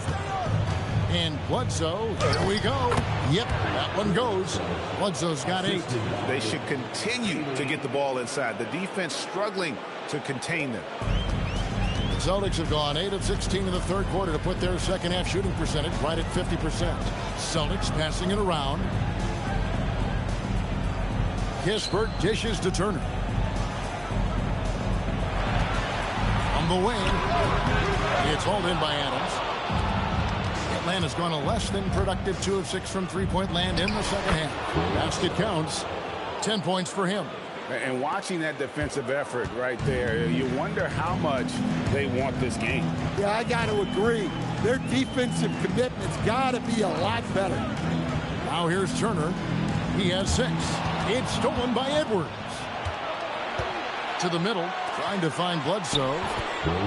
And Bledsoe, here we go. Yep, that one goes. Bledsoe's got 8. They should continue to get the ball inside. The defense struggling to contain them. The Celtics have gone 8 of 16 in the third quarter to put their second half shooting percentage right at 50%. Celtics passing it around. Kispert dishes to Turner. On the wing. It's hauled in by Adams. Atlanta's gone a less than productive 2 of 6 from three-point land in the second half. Basket counts. 10 points for him. And watching that defensive effort right there, you wonder how much they want this game. Yeah, I got to agree. Their defensive commitment's got to be a lot better. Now here's Turner. He has 6. It's stolen by Edwards. To the middle, trying to find Bledsoe.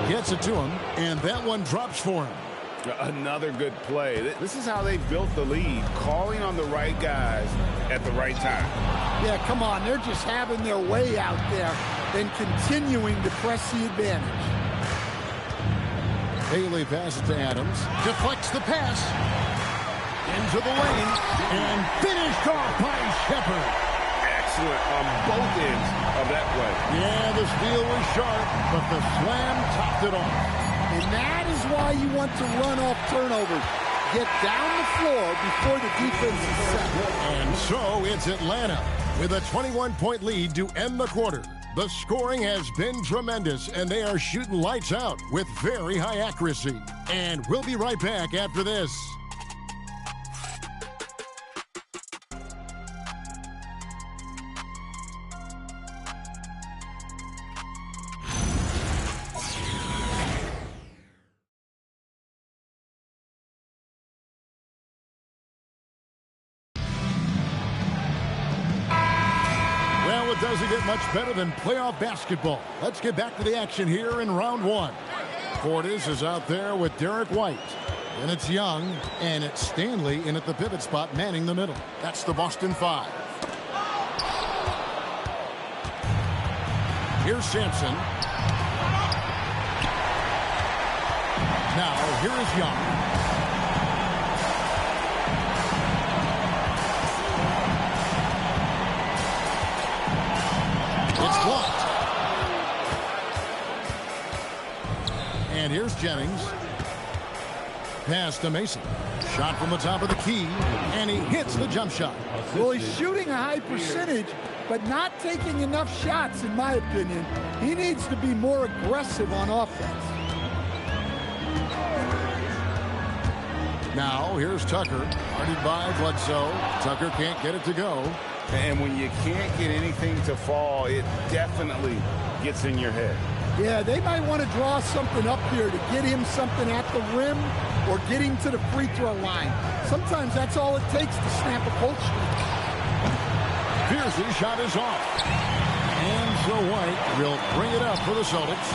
Gets it to him, and that one drops for him. Another good play. This is how they built the lead, calling on the right guys at the right time. Yeah, come on. They're just having their way out there and continuing to press the advantage. Bailey passes to Adams. Deflects the pass. Into the lane. And finished off by Shepard. Excellent on both ends of that play. Yeah, the steal was sharp, but the slam topped it off. And that is why you want to run off turnovers. Get down the floor before the defense is set. And so it's Atlanta with a 21-point lead to end the quarter. The scoring has been tremendous, and they are shooting lights out with very high accuracy. And we'll be right back after this. doesn't get much better than playoff basketball. Let's get back to the action here in round one. Portis is out there with Derek White. And it's Young, and it's Stanley in at the pivot spot, manning the middle. That's the Boston 5. Here's Sampson. Now, here is Young. It's blocked. And here's Jennings. Pass to Mason. Shot from the top of the key, and he hits the jump shot. Well, he's shooting a high percentage, but not taking enough shots, in my opinion. He needs to be more aggressive on offense. Now, here's Tucker. Guarded by Bledsoe. Tucker can't get it to go. And when you can't get anything to fall, it definitely gets in your head. Yeah, they might want to draw something up here to get him something at the rim or get him to the free throw line. Sometimes that's all it takes to snap a cold streak. Pierce's shot is off. And so White will bring it up for the Celtics.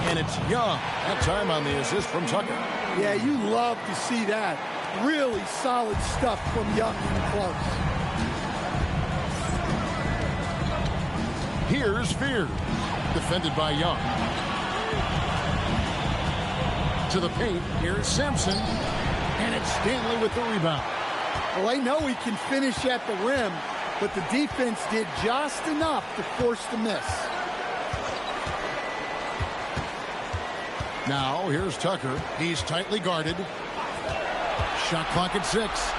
And it's Young. That time on the assist from Tucker. Yeah, you love to see that. Really solid stuff from Young and close. Here's Fear. Defended by Young. To the paint. Here's Sampson. And it's Stanley with the rebound. Well, I know he can finish at the rim, but the defense did just enough to force the miss. Now, here's Tucker. He's tightly guarded. Shot clock at 6.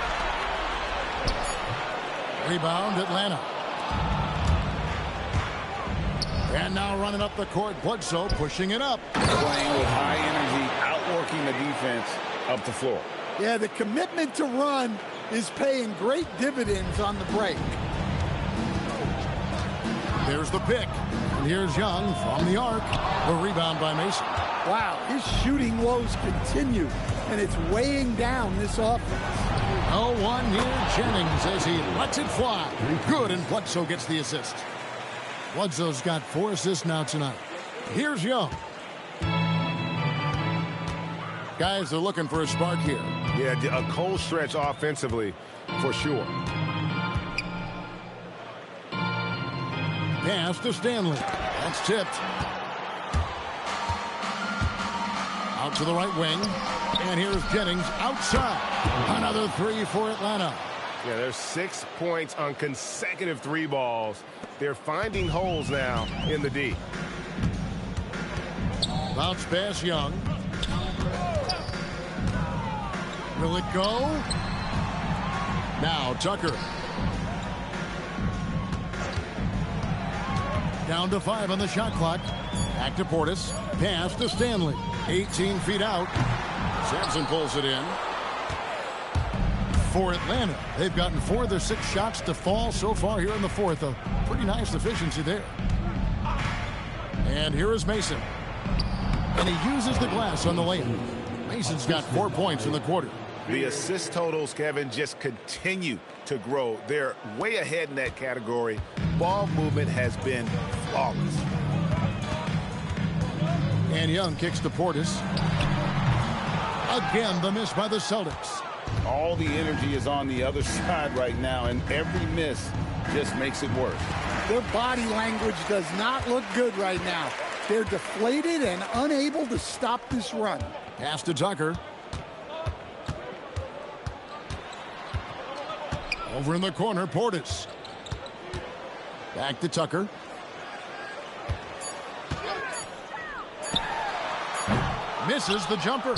Rebound, Atlanta. And now running up the court, Bledsoe pushing it up. Playing with high energy, outworking the defense up the floor. Yeah, the commitment to run is paying great dividends on the break. There's the pick. And here's Young from the arc. The rebound by Mason. Wow, his shooting woes continue, and it's weighing down this offense. 0-1 near Jennings as he lets it fly. Good, and Bledsoe gets the assist. Bledsoe's got 4 assists now tonight. Here's Young. Guys are looking for a spark here. Yeah, a cold stretch offensively, for sure. Pass to Stanley. That's tipped. Out to the right wing. And here's Jennings outside. Another 3 for Atlanta. Yeah, there's 6 points on consecutive 3 balls. They're finding holes now in the D. Bounce pass Young. Will it go? Now Tucker. Down to 5 on the shot clock. Back to Portis. Pass to Stanley. 18 feet out. Sampson pulls it in. For Atlanta, they've gotten 4 of their 6 shots to fall so far here in the 4th. A pretty nice efficiency there. And here is Mason. And he uses the glass on the layup. Mason's got 4 points in the quarter. The assist totals, Kevin, just continue to grow. They're way ahead in that category. Ball movement has been flawless. And Young kicks to Portis. Again, the miss by the Celtics. All the energy is on the other side right now, and every miss just makes it worse. Their body language does not look good right now. They're deflated and unable to stop this run. Pass to Tucker. Over in the corner, Portis. Back to Tucker. Misses the jumper.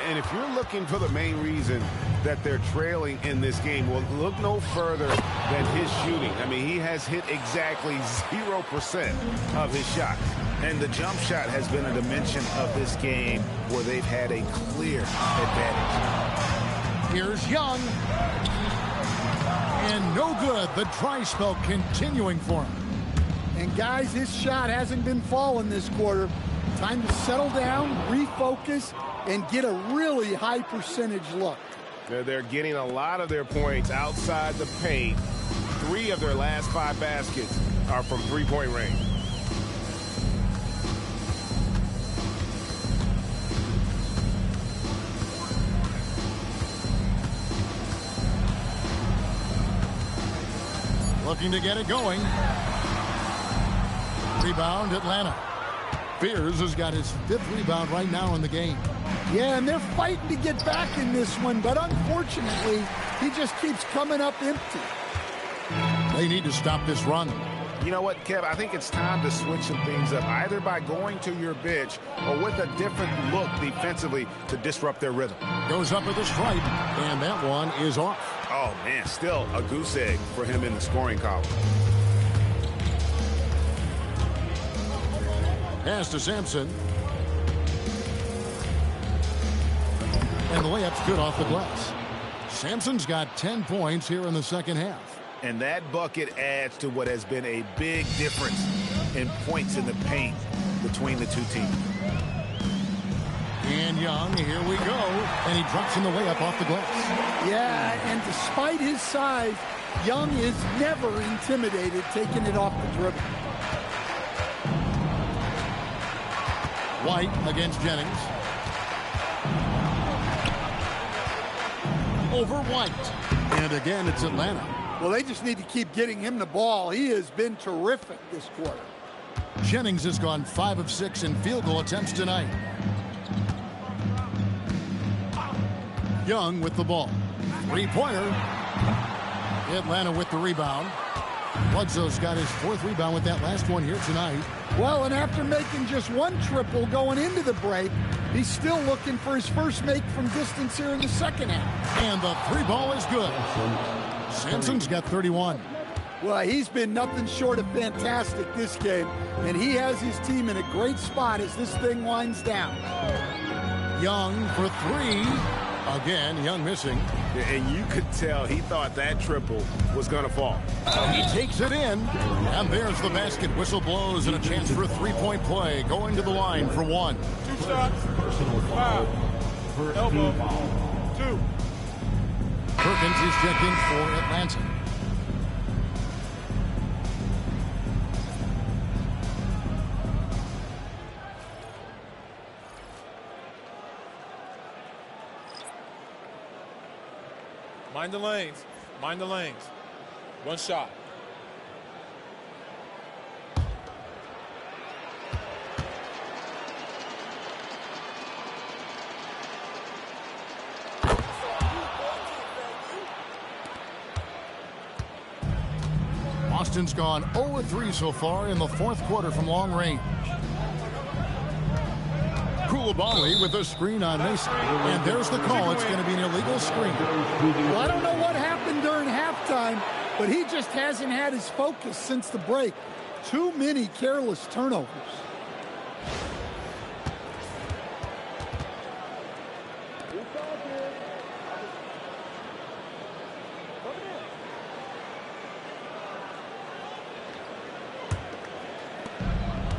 And if you're looking for the main reason that they're trailing in this game, well, look no further than his shooting. I mean, he has hit exactly 0% of his shots. And the jump shot has been a dimension of this game where they've had a clear advantage. Here's Young. And no good. The dry spell continuing for him. And guys, his shot hasn't been falling this quarter. Time to settle down, refocus, and get a really high percentage look. They're getting a lot of their points outside the paint. 3 of their last 5 baskets are from three-point range. Looking to get it going. Rebound, Atlanta. Fears has got his 5th rebound right now in the game. Yeah, and they're fighting to get back in this one, but unfortunately, he just keeps coming up empty. They need to stop this run. You know what, Kev? I think it's time to switch some things up, either by going to your bench or with a different look defensively to disrupt their rhythm. Goes up with a stripe, and that one is off. Oh, man, still a goose egg for him in the scoring column. Pass to Sampson. And the layup's good off the glass. Sampson's got 10 points here in the second half. And that bucket adds to what has been a big difference in points in the paint between the two teams. And Young, here we go. And he drops in the layup off the glass. Yeah, and despite his size, Young is never intimidated taking it off the dribble. White against Jennings. Over White. And again, it's Atlanta. Well, they just need to keep getting him the ball. He has been terrific this quarter. Jennings has gone 5 of 6 in field goal attempts tonight. Young with the ball. 3-pointer. Atlanta with the rebound. Bledsoe's got his 4th rebound with that last one here tonight. Well, and after making just 1 triple going into the break, he's still looking for his first make from distance here in the second half. And the 3-ball is good. Sampson's got 31. Well, he's been nothing short of fantastic this game, and he has his team in a great spot as this thing winds down. Young for 3. Again, Young missing. And you could tell he thought that triple was going to fall. He takes it in, and there's the basket. Whistle blows and a chance for a 3-point play. Going to the line for 1. 2 shots. Foul. Elbow. 2. Perkins is checked in for Atlanta. Mind the lanes. Mind the lanes. 1 shot. Boston's gone 0-3 so far in the 4th quarter from long range. Koulibaly with a screen on Mason. And there's the call. It's going to be an illegal screen. Well, I don't know what happened during halftime, but he just hasn't had his focus since the break. Too many careless turnovers.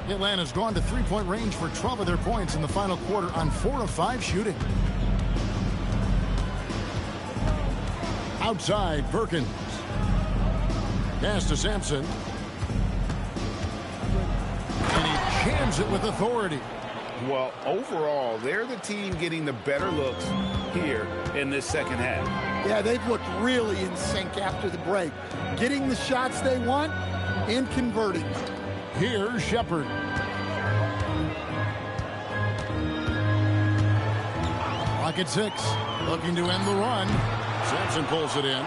Atlanta's gone to 3-point range for 12 of their points in the final quarter on 4 of 5 shooting. Outside, Perkins. Pass to Sampson. And he jams it with authority. Well, overall, they're the team getting the better looks here in this second half. Yeah, they've looked really in sync after the break. Getting the shots they want and converting them. Here's Shepard. Clock at 6. Looking to end the run. Sampson pulls it in.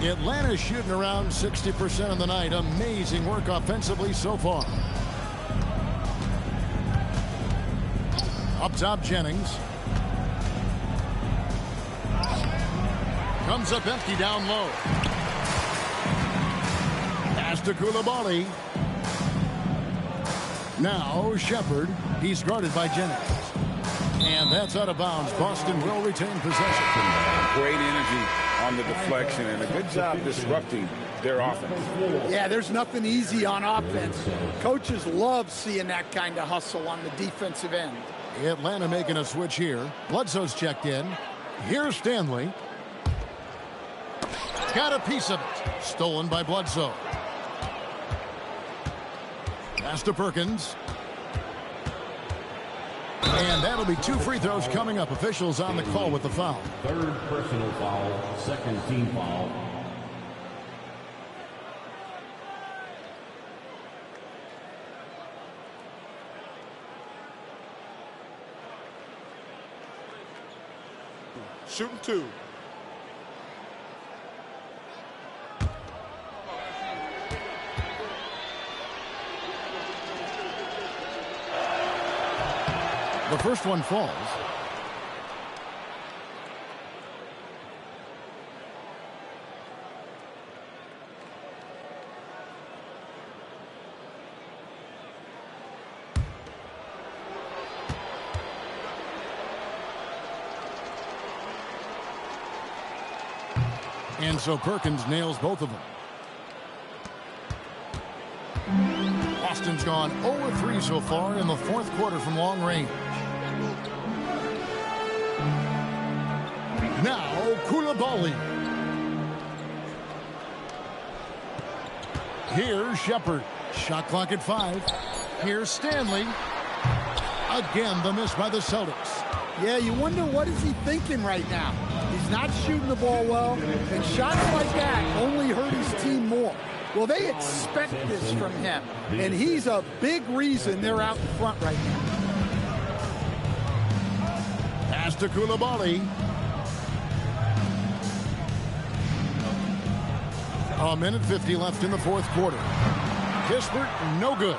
Atlanta's shooting around 60% of the night. Amazing work offensively so far. Up top, Jennings. Comes up empty down low. Pass to Koulibaly. Now Shepard. He's guarded by Jennings. And that's out of bounds. Boston will retain possession. Great energy on the deflection and a good job disrupting their offense. Yeah, there's nothing easy on offense. Coaches love seeing that kind of hustle on the defensive end. Atlanta making a switch here. Bledsoe's checked in. Here's Stanley. got a piece of it. Stolen by Bledsoe. Pass to Perkins. And that'll be 2 free throws coming up. Officials on the call with the foul. Third personal foul, second team foul. Shooting 2. The first one falls. And so Perkins nails both of them. Boston's gone 0-3 so far in the fourth quarter from long range. Now, Koulibaly. Here's Shepard. Shot clock at 5. Here's Stanley. Again, the miss by the Celtics. Yeah, you wonder what is he thinking right now. He's not shooting the ball well, and shots like that only hurt his team more. Well, they expect this from him, and he's a big reason they're out in front right now. Pass to Koulibaly. A minute 50 left in the fourth quarter. Kispert, no good.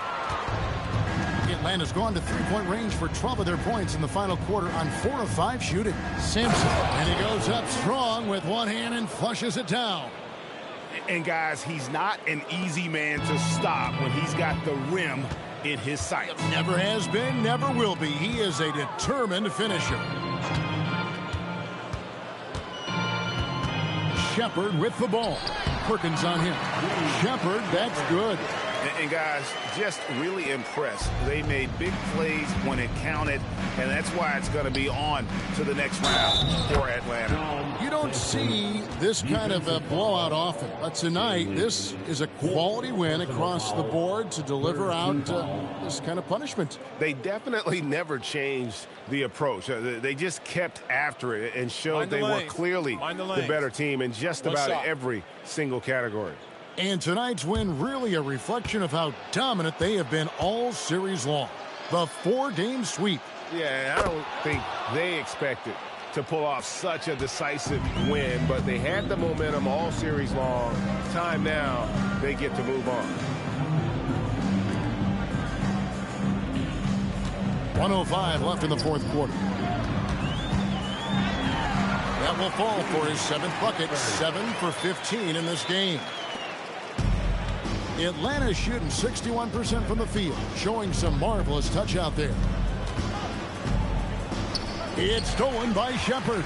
Atlanta's gone to three-point range for 12 of their points in the final quarter on 4 of 5 shooting. Simpson, and he goes up strong with one hand and flushes it down. And guys, he's not an easy man to stop when he's got the rim in his sight. Never has been, never will be. He is a determined finisher. Shepard with the ball. Perkins on him. Shepard, that's good. And guys, just really impressed. They made big plays when it counted, and that's why it's going to be on to the next round for Atlanta. You don't see this kind of a blowout often, but tonight this is a quality win across the board to deliver out this kind of punishment. They definitely never changed the approach. They just kept after it and showed they were clearly the better team in just about every single category. And tonight's win really a reflection of how dominant they have been all series long. The 4-game sweep. Yeah, I don't think they expected to pull off such a decisive win, but they had the momentum all series long. Time now, they get to move on. 1:05 left in the fourth quarter. That will fall for his 7th bucket, 7 for 15 in this game. Atlanta shooting 61% from the field, showing some marvelous touch out there. It's stolen by Shepard.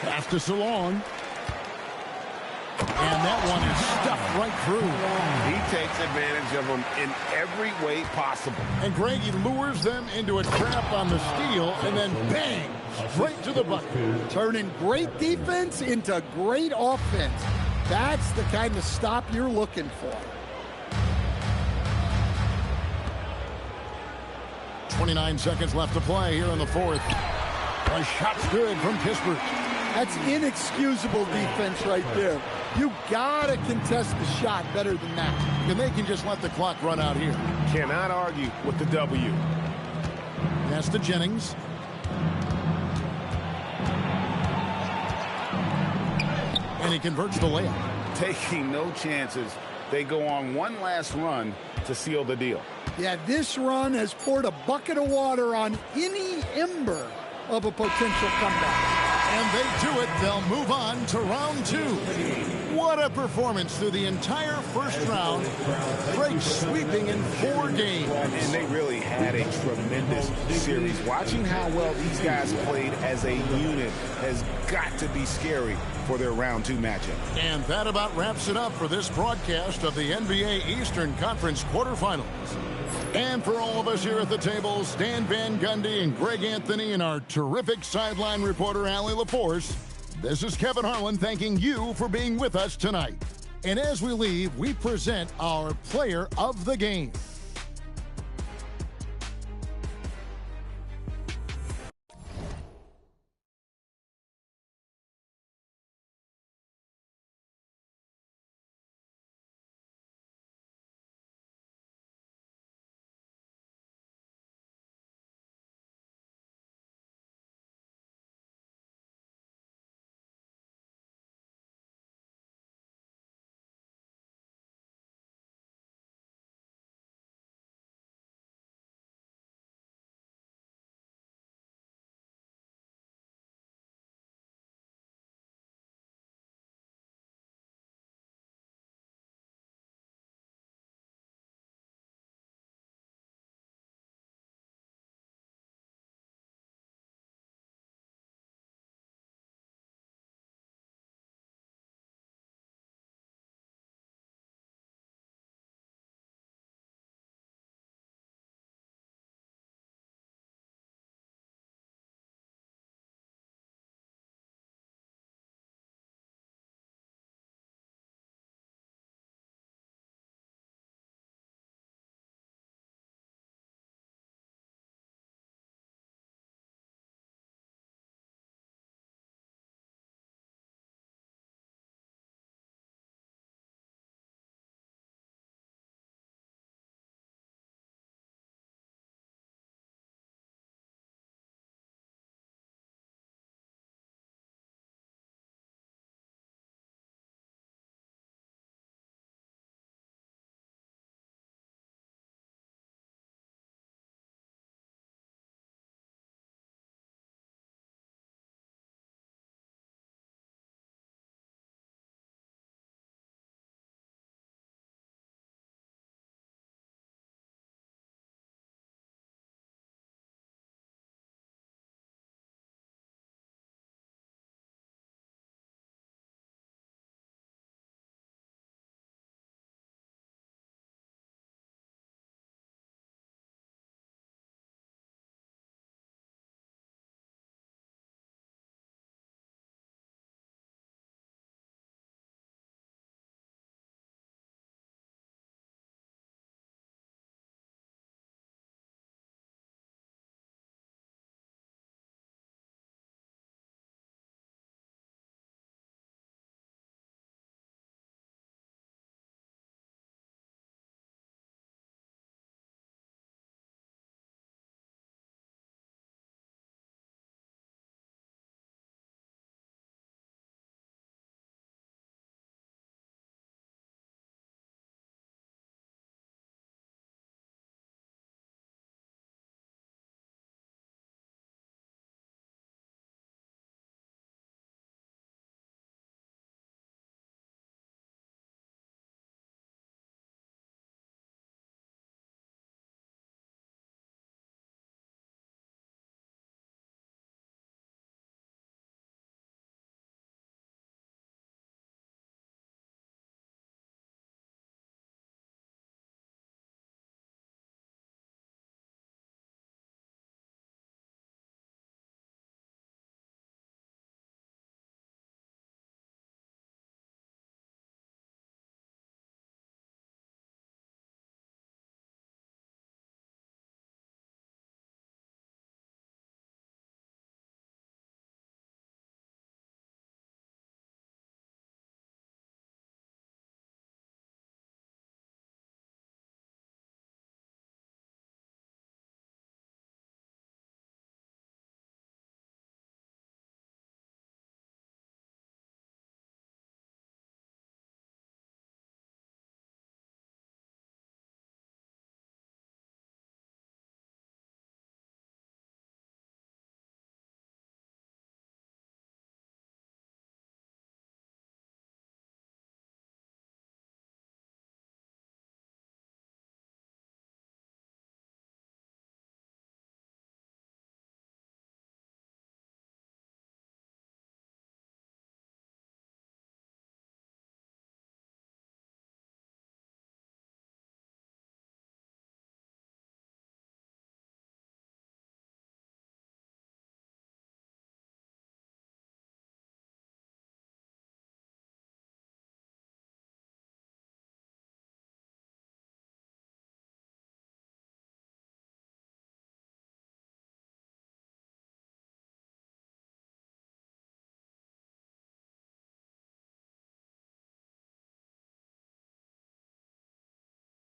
Pass to Salong. And that one is stuffed right through. He takes advantage of them in every way possible. And Greg, he lures them into a trap on the steal, and then bang, straight to the bucket. Turning great defense into great offense. That's the kind of stop you're looking for. 29 seconds left to play here in the fourth. A shot's good from Kispert. That's inexcusable defense right there. You gotta contest the shot better than that. And they can just let the clock run out here. Cannot argue with the W. Pass to Jennings. And he converts the layup. Taking no chances. They go on one last run to seal the deal. Yeah, this run has poured a bucket of water on any ember of a potential comeback. And they do it. They'll move on to round 2. What a performance through the entire first round. Great sweeping in 4 games. And they really had a tremendous series. Watching how well these guys played as a unit has got to be scary for their round 2 matchup. And that about wraps it up for this broadcast of the NBA Eastern Conference quarterfinals. And for all of us here at the table, Stan Van Gundy and Greg Anthony and our terrific sideline reporter, Allie LaForce, This is Kevin Harlan thanking you for being with us tonight. And as we leave, we present our player of the game.